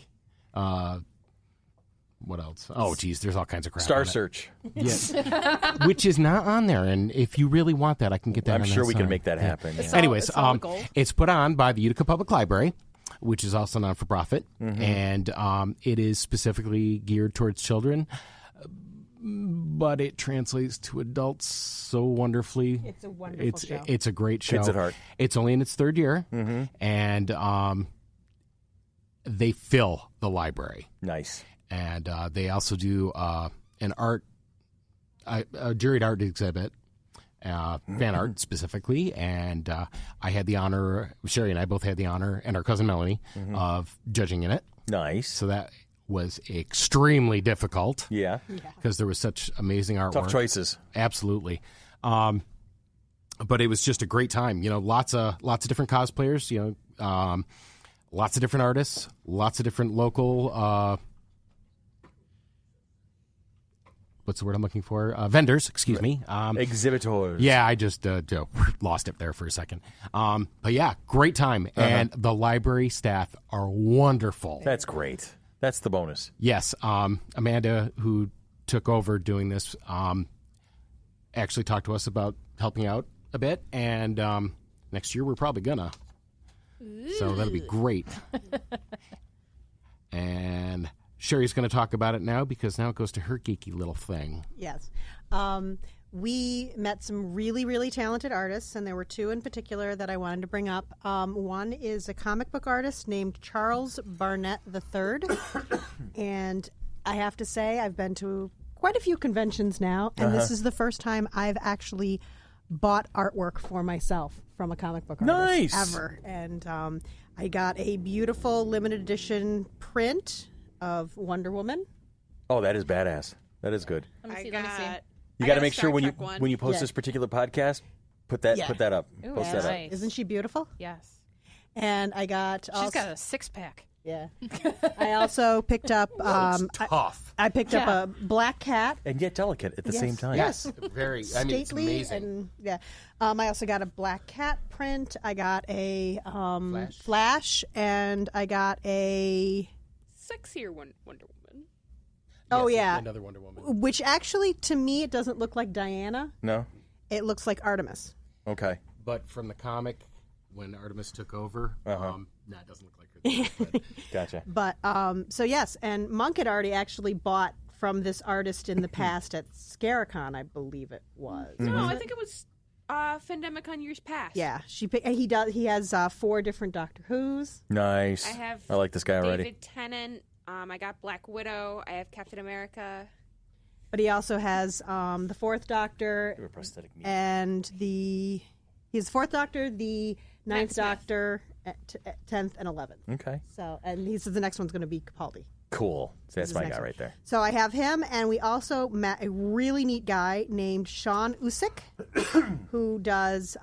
S4: What else? Oh, geez, there's all kinds of crap.
S1: Star
S4: on it.
S1: Search.
S4: Yeah. Which is not on there, and if you really want that, I can get that.
S1: I'm
S4: on
S1: sure
S4: that
S1: we can
S4: side.
S1: make that happen. Yeah.
S4: Anyways,
S3: It's all the gold.
S4: it's put on by the Utica Public Library, which is also non-for-profit, and it is specifically geared towards children, but it translates to adults so wonderfully.
S6: It's a wonderful show.
S4: It's a great show.
S1: Kids at heart.
S4: It's only in its third year, and they fill the library.
S1: Nice.
S4: And they also do a juried art exhibit fan art specifically, and I had the honor, Sherry and I both had the honor, and our cousin Melanie, of judging in it.
S1: Nice.
S4: So that was extremely difficult.
S1: Yeah.
S4: Because there was such amazing artwork.
S1: Tough choices.
S4: Absolutely. But it was just a great time. Lots of different cosplayers. Lots of different artists. Lots of different local. What's the word I'm looking for? Vendors. Excuse me.
S1: Exhibitors.
S4: Yeah, I just lost it there for a second. But yeah, great time, and the library staff are wonderful.
S1: That's great. That's the bonus.
S4: Yes, Amanda, who took over doing this, actually talked to us about helping out a bit, and next year we're probably gonna. So that'll be great. And Sherry's going to talk about it now because now it goes to her geeky little thing.
S6: Yes. We met some really, really talented artists, and there were two in particular that I wanted to bring up. One is a comic book artist named Charles Barnett III. And I have to say, I've been to quite a few conventions now, and this is the first time I've actually bought artwork for myself from a comic book artist ever. And I got a beautiful limited edition print of Wonder Woman.
S1: Oh, that is badass. That is good.
S8: Let me see.
S1: You got to make sure when you post this particular podcast, put that up.
S3: Ooh,
S1: Post that up.
S3: nice.
S6: Isn't she beautiful?
S3: Yes.
S6: And I got
S3: She's got a 6-pack.
S6: Yeah. I also picked up
S4: Tough.
S6: I picked up a black cat.
S1: And yet delicate at the same time.
S4: Yes, very. I mean, it's
S6: Stately
S4: amazing.
S6: and I also got a black cat print. I got a Flash, and I got a
S5: Sexier Wonder Woman.
S6: Oh
S4: Yes,
S6: yeah,
S4: another Wonder Woman.
S6: which actually to me it doesn't look like Diana.
S1: No?
S6: It looks like Artemis.
S1: Okay.
S4: But from the comic, when Artemis took over, it doesn't look like her. But
S1: Gotcha.
S6: But so yes, and Monk had already actually bought from this artist in the past at Scaricon, I believe it was.
S5: No, I think it was Fandemicon years past.
S6: Yeah, he has 4 different Doctor Who's.
S1: Nice.
S5: I
S1: like this guy already.
S5: David Tennant. I got Black Widow. I have Captain America.
S6: But he also has the 4th Doctor,
S1: Give her prosthetic knee.
S6: and he's the 4th Doctor, the 9th
S5: Matt Smith.
S6: Doctor, 10th and 11th.
S1: Okay.
S6: So, and he says the next one's going to be Capaldi.
S1: Cool. So that's
S6: is
S1: my
S6: next
S1: guy
S6: one.
S1: right there.
S6: So I have him, and we also met a really neat guy named Sean Usick, who does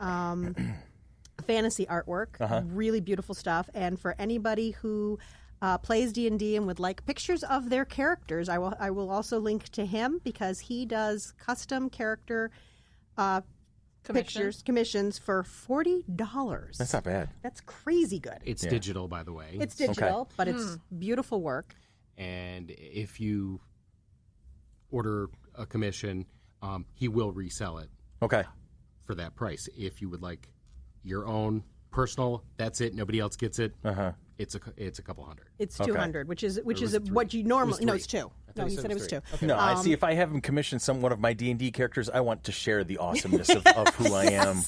S6: fantasy artwork, really beautiful stuff. And for anybody who plays D&D and would like pictures of their characters, I will also link to him because he does custom character commissions for $40.
S1: That's not bad.
S6: That's crazy good.
S4: it's digital, by the way.
S6: It's digital, but it's beautiful work.
S4: And if you order a commission, he will resell it
S1: Okay.
S4: for that price. If you would like your own personal, that's it. Nobody else gets it. It's a couple hundred.
S6: It's
S1: Okay.
S6: 200, which is
S4: was
S6: what you normally. No,
S4: three.
S6: it's 2.
S4: thought
S6: No,
S4: he
S6: he said it was 2.
S1: No, I see. If I have him commission one of my D&D characters, I want to share the awesomeness of who I am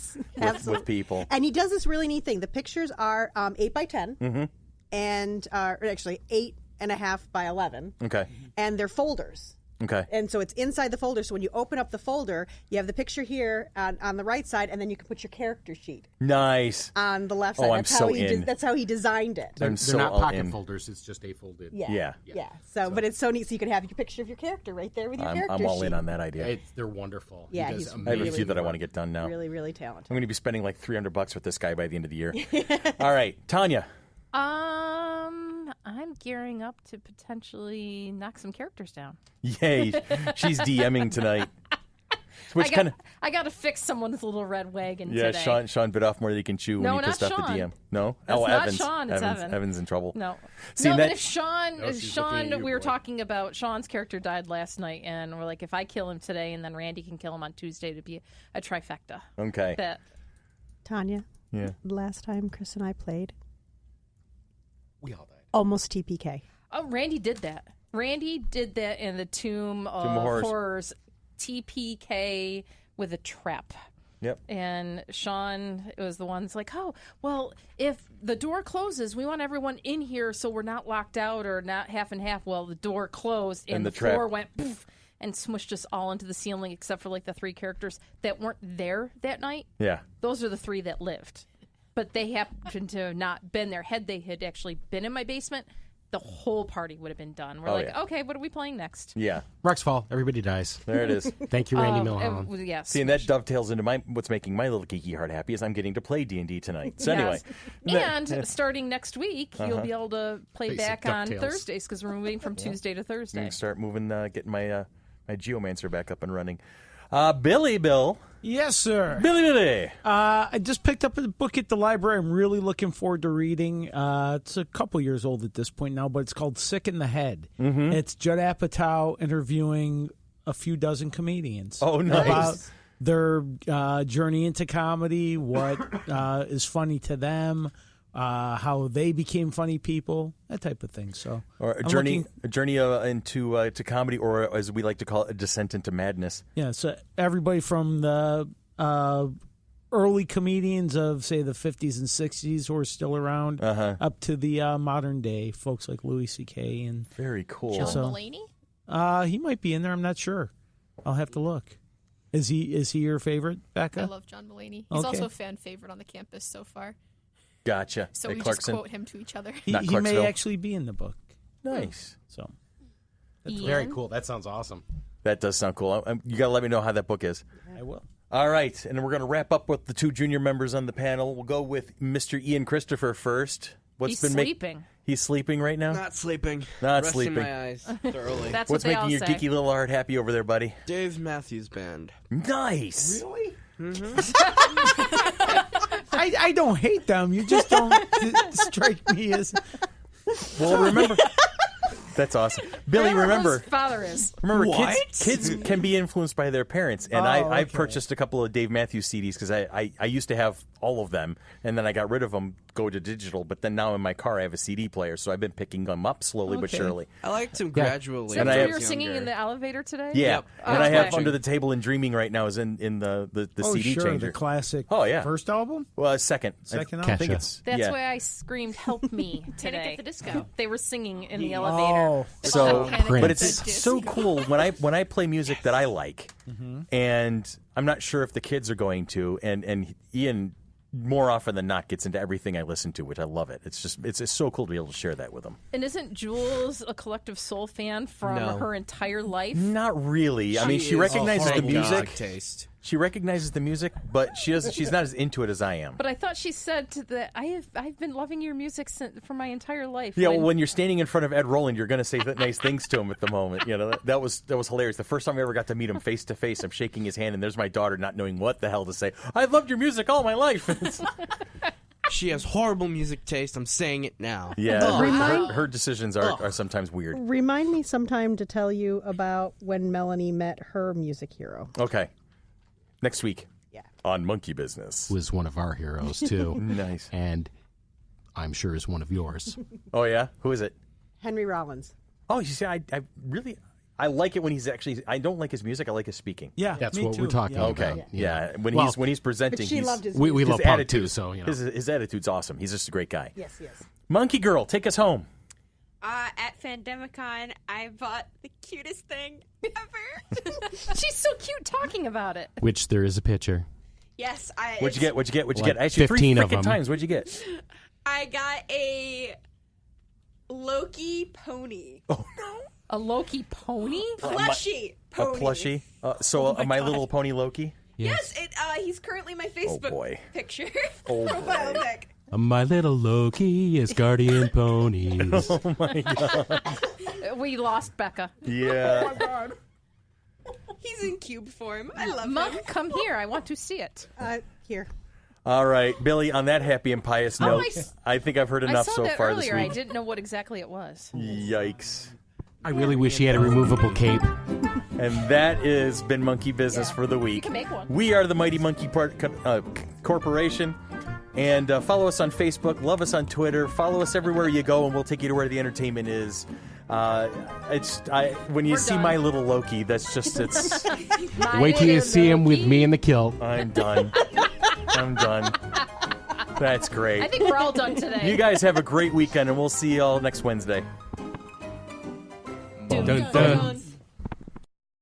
S1: with people.
S6: And he does this really neat thing. The pictures are 8 by 10, and actually 8.5 by 11,
S1: Okay.
S6: and they're folders.
S1: Okay.
S6: And so it's inside the folder. So when you open up the folder, you have the picture here on the right side, and then you can put your character sheet
S1: Nice.
S6: on the left
S1: Oh,
S6: side.
S1: I'm so in.
S6: That's how he designed it.
S1: I'm
S4: They're
S1: so
S4: not
S1: all
S4: pocket
S1: in.
S4: folders. It's just a folded.
S6: Yeah.
S1: Yeah.
S6: So, but it's so neat. So you can have your picture of your character right there with your character
S1: I'm all
S6: sheet.
S1: in on that idea.
S4: They're wonderful.
S6: Yeah,
S4: He does
S6: he's
S1: I have a
S4: amazing
S1: few that I
S4: work.
S1: want to get done now.
S6: Really, really talented.
S1: I'm going to be spending like $300 with this guy by the end of the year. All right, Tanya.
S3: I'm gearing up to potentially knock some characters down.
S1: Yay, she's DMing tonight. Which kind of
S3: I got to fix someone's little red wagon
S1: yeah?
S3: today.
S1: Sean bit off more than he can chew
S3: No,
S1: when he
S3: not
S1: pissed off the
S3: Sean.
S1: DM. No,
S3: That's not
S1: Evans.
S3: Sean, it's Evan.
S1: Evan's in trouble.
S3: No,
S1: See,
S3: no.
S1: that-
S3: But if Sean,
S4: she's looking at you,
S3: we were
S4: boy.
S3: talking about Sean's character died last night, and we're like, if I kill him today, and then Randy can kill him on Tuesday, to be a trifecta.
S1: Okay.
S3: Bet.
S6: Tanya,
S1: Yeah.
S6: the last time Chris and I played,
S4: We all died.
S6: almost TPK.
S3: Oh, Randy did that. Randy did that in the Tomb of Horrors. TPK with a trap.
S1: Yep.
S3: And Sean was the one's like, oh, well, if the door closes, we want everyone in here so we're not locked out or not half and half. Well, the door closed and
S1: And
S3: the
S1: the trap.
S3: floor went poof. and smushed us all into the ceiling except for like the 3 characters that weren't there that night.
S1: Yeah.
S3: Those are the 3 that lived. But they happened to have not been there. Had they had actually been in my basement, the whole party would have been done. We're okay, what are we playing next?
S1: Yeah.
S4: Rocks fall. Everybody dies.
S1: There it is.
S4: Thank you, Randy Milholland.
S3: Yes.
S1: See, and that dovetails into what's making my little geeky heart happy is I'm getting to play D&D tonight. So anyway.
S3: And starting next week, you'll be able to play
S4: Basic
S3: back on
S4: DuckTales.
S3: Thursdays because we're moving from Tuesday to Thursday.
S1: I'm going to start moving, getting my Geomancer back up and running. Bill.
S2: Yes, sir.
S1: Billy.
S2: I just picked up a book at the library. I'm really looking forward to reading. It's a couple years old at this point now, but it's called Sick in the Head. Mm-hmm. It's Judd Apatow interviewing a few dozen comedians.
S1: Oh, nice.
S2: About their journey into comedy, what is funny to them, how they became funny people, that type of thing. So,
S1: or a journey into to comedy, or as we like to call it, a descent into madness.
S2: Yeah, so everybody from the early comedians of, say, the 50s and 60s who are still around, up to the modern day folks like Louis C.K. and
S1: very cool.
S8: John Mulaney?
S2: He might be in there. I'm not sure. I'll have to look. Is he your favorite, Becca?
S8: I love John Mulaney. He's also a fan favorite on the campus so far.
S1: Gotcha.
S8: So
S1: at
S8: we
S1: Clarkson.
S8: just quote him to each other.
S2: He may actually be in the book.
S1: Nice.
S2: So
S4: That's very cool. That sounds awesome.
S1: That does sound cool. You got to let me know how that book is.
S2: I will.
S1: All right, and we're going to wrap up with the 2 junior members on the panel. We'll go with Mr. Ian Christopher first.
S3: He's sleeping.
S1: He's sleeping right now?
S7: Not sleeping.
S1: Not
S7: Resting
S1: sleeping.
S7: my eyes thoroughly.
S3: That's
S1: What's
S3: what they
S1: making
S3: all
S1: your
S3: say.
S1: geeky little heart happy over there, buddy?
S7: Dave Matthews Band.
S1: Nice.
S2: Really? I don't hate them. You just don't strike me as.
S1: Well, remember. That's awesome. Billy, remember.
S3: His father is.
S1: Remember, kids can be influenced by their parents. And I've purchased a couple of Dave Matthews CDs because I used to have all of them, and then I got rid of them, go to digital. But then now in my car I have a CD player, so I've been picking them up slowly but surely.
S7: I like to gradually.
S3: Is that what you were singing in the elevator today?
S1: Yeah.
S7: Yep.
S1: And I have
S3: Okay.
S1: Under the Table and Dreaming right now is in the CD
S2: sure,
S1: changer.
S2: the classic.
S1: Oh, yeah.
S2: First album.
S1: Well, second.
S2: Second
S1: I think
S4: album?
S1: it's
S3: That's why I screamed, "Help me!" today.
S5: Panic at the Disco.
S3: They were singing in the elevator.
S2: Oh,
S1: So,
S8: Panic
S1: but
S8: at
S1: it's
S8: the
S1: so
S8: Disco.
S1: cool when I play music that I like, and I'm not sure if the kids are going to, and Ian more often than not gets into everything I listen to, which I love it. It's just so cool to be able to share that with them.
S3: And isn't Jules a Collective Soul fan from
S7: No.
S3: her entire life?
S1: Not really. I mean, she
S7: is
S1: recognizes the
S7: horrible
S1: music.
S7: taste.
S1: She recognizes the music, but she's not as into it as I am.
S3: But I thought she said that I've been loving your music for my entire life.
S1: Yeah, well, when you're standing in front of Ed Roland, you're going to say nice things to him at the moment. You know, that was hilarious. The first time I ever got to meet him face to face, I'm shaking his hand, and there's my daughter not knowing what the hell to say. I've loved your music all my life.
S7: She has horrible music taste. I'm saying it now.
S1: Yeah, her decisions are sometimes weird.
S6: Remind me sometime to tell you about when Melanie met her music hero.
S1: Okay, next week.
S6: Yeah.
S1: On Monkey Business.
S4: Was one of our heroes, too.
S1: Nice.
S4: And I'm sure is one of yours.
S1: Oh, yeah? Who is it?
S6: Henry Rollins.
S1: Oh, you see, I really... I like it when he's actually... I don't like his music. I like his speaking.
S2: Yeah,
S4: That's
S2: me
S4: what
S2: too.
S4: we're talking
S2: Yeah.
S4: about.
S1: Okay. Yeah. When
S4: Well,
S1: he's presenting,
S6: But she loved his
S4: We
S6: music.
S4: love
S1: his
S4: Punk,
S1: attitude,
S4: too, so, you know.
S1: His attitude's awesome. He's just a great guy.
S6: Yes, yes.
S1: Monkey Girl, take us home.
S5: At Fandemicon, I bought the cutest thing ever.
S3: she's so cute talking about it.
S4: Which there is a picture.
S5: Yes,
S1: What'd you get?
S4: Like
S1: Actually,
S4: 15
S1: 3
S4: of
S1: freaking
S4: them.
S1: times. What'd you get?
S5: I got a Loki pony.
S1: Oh, no.
S3: A Loki pony?
S5: Plushie
S1: A
S5: pony.
S1: plushie? My Little Pony Loki?
S5: Yes, he's currently my Facebook
S1: boy.
S5: picture.
S1: Oh,
S5: Profile
S1: boy.
S5: pic.
S4: My little Loki is guardian ponies.
S1: Oh, my God.
S3: We lost Becca.
S1: Yeah.
S5: He's in cube form. I love
S3: Monk,
S5: him.
S3: come here. I want to see it.
S6: Here.
S1: All right, Billy, on that happy and pious note, I think I've heard
S3: I
S1: enough
S3: saw
S1: so
S3: that
S1: far
S3: earlier.
S1: this
S3: I
S1: week.
S3: didn't know what exactly it was.
S1: Yikes.
S4: I really wish he had a removable cape.
S1: And that has been Monkey Business for the week.
S3: can make one.
S1: We are the Mighty Monkey Corporation. And follow us on Facebook, love us on Twitter, follow us everywhere you go, and we'll take you to where the entertainment is. When you
S3: We're
S1: see
S3: done.
S1: My Little Loki, that's just, it's,
S4: Wait till you see him with me in the kilt.
S1: I'm done. I'm done. That's great.
S3: I think we're all done today.
S1: You guys have a great weekend, and we'll see you all next Wednesday.
S4: Dun, dun.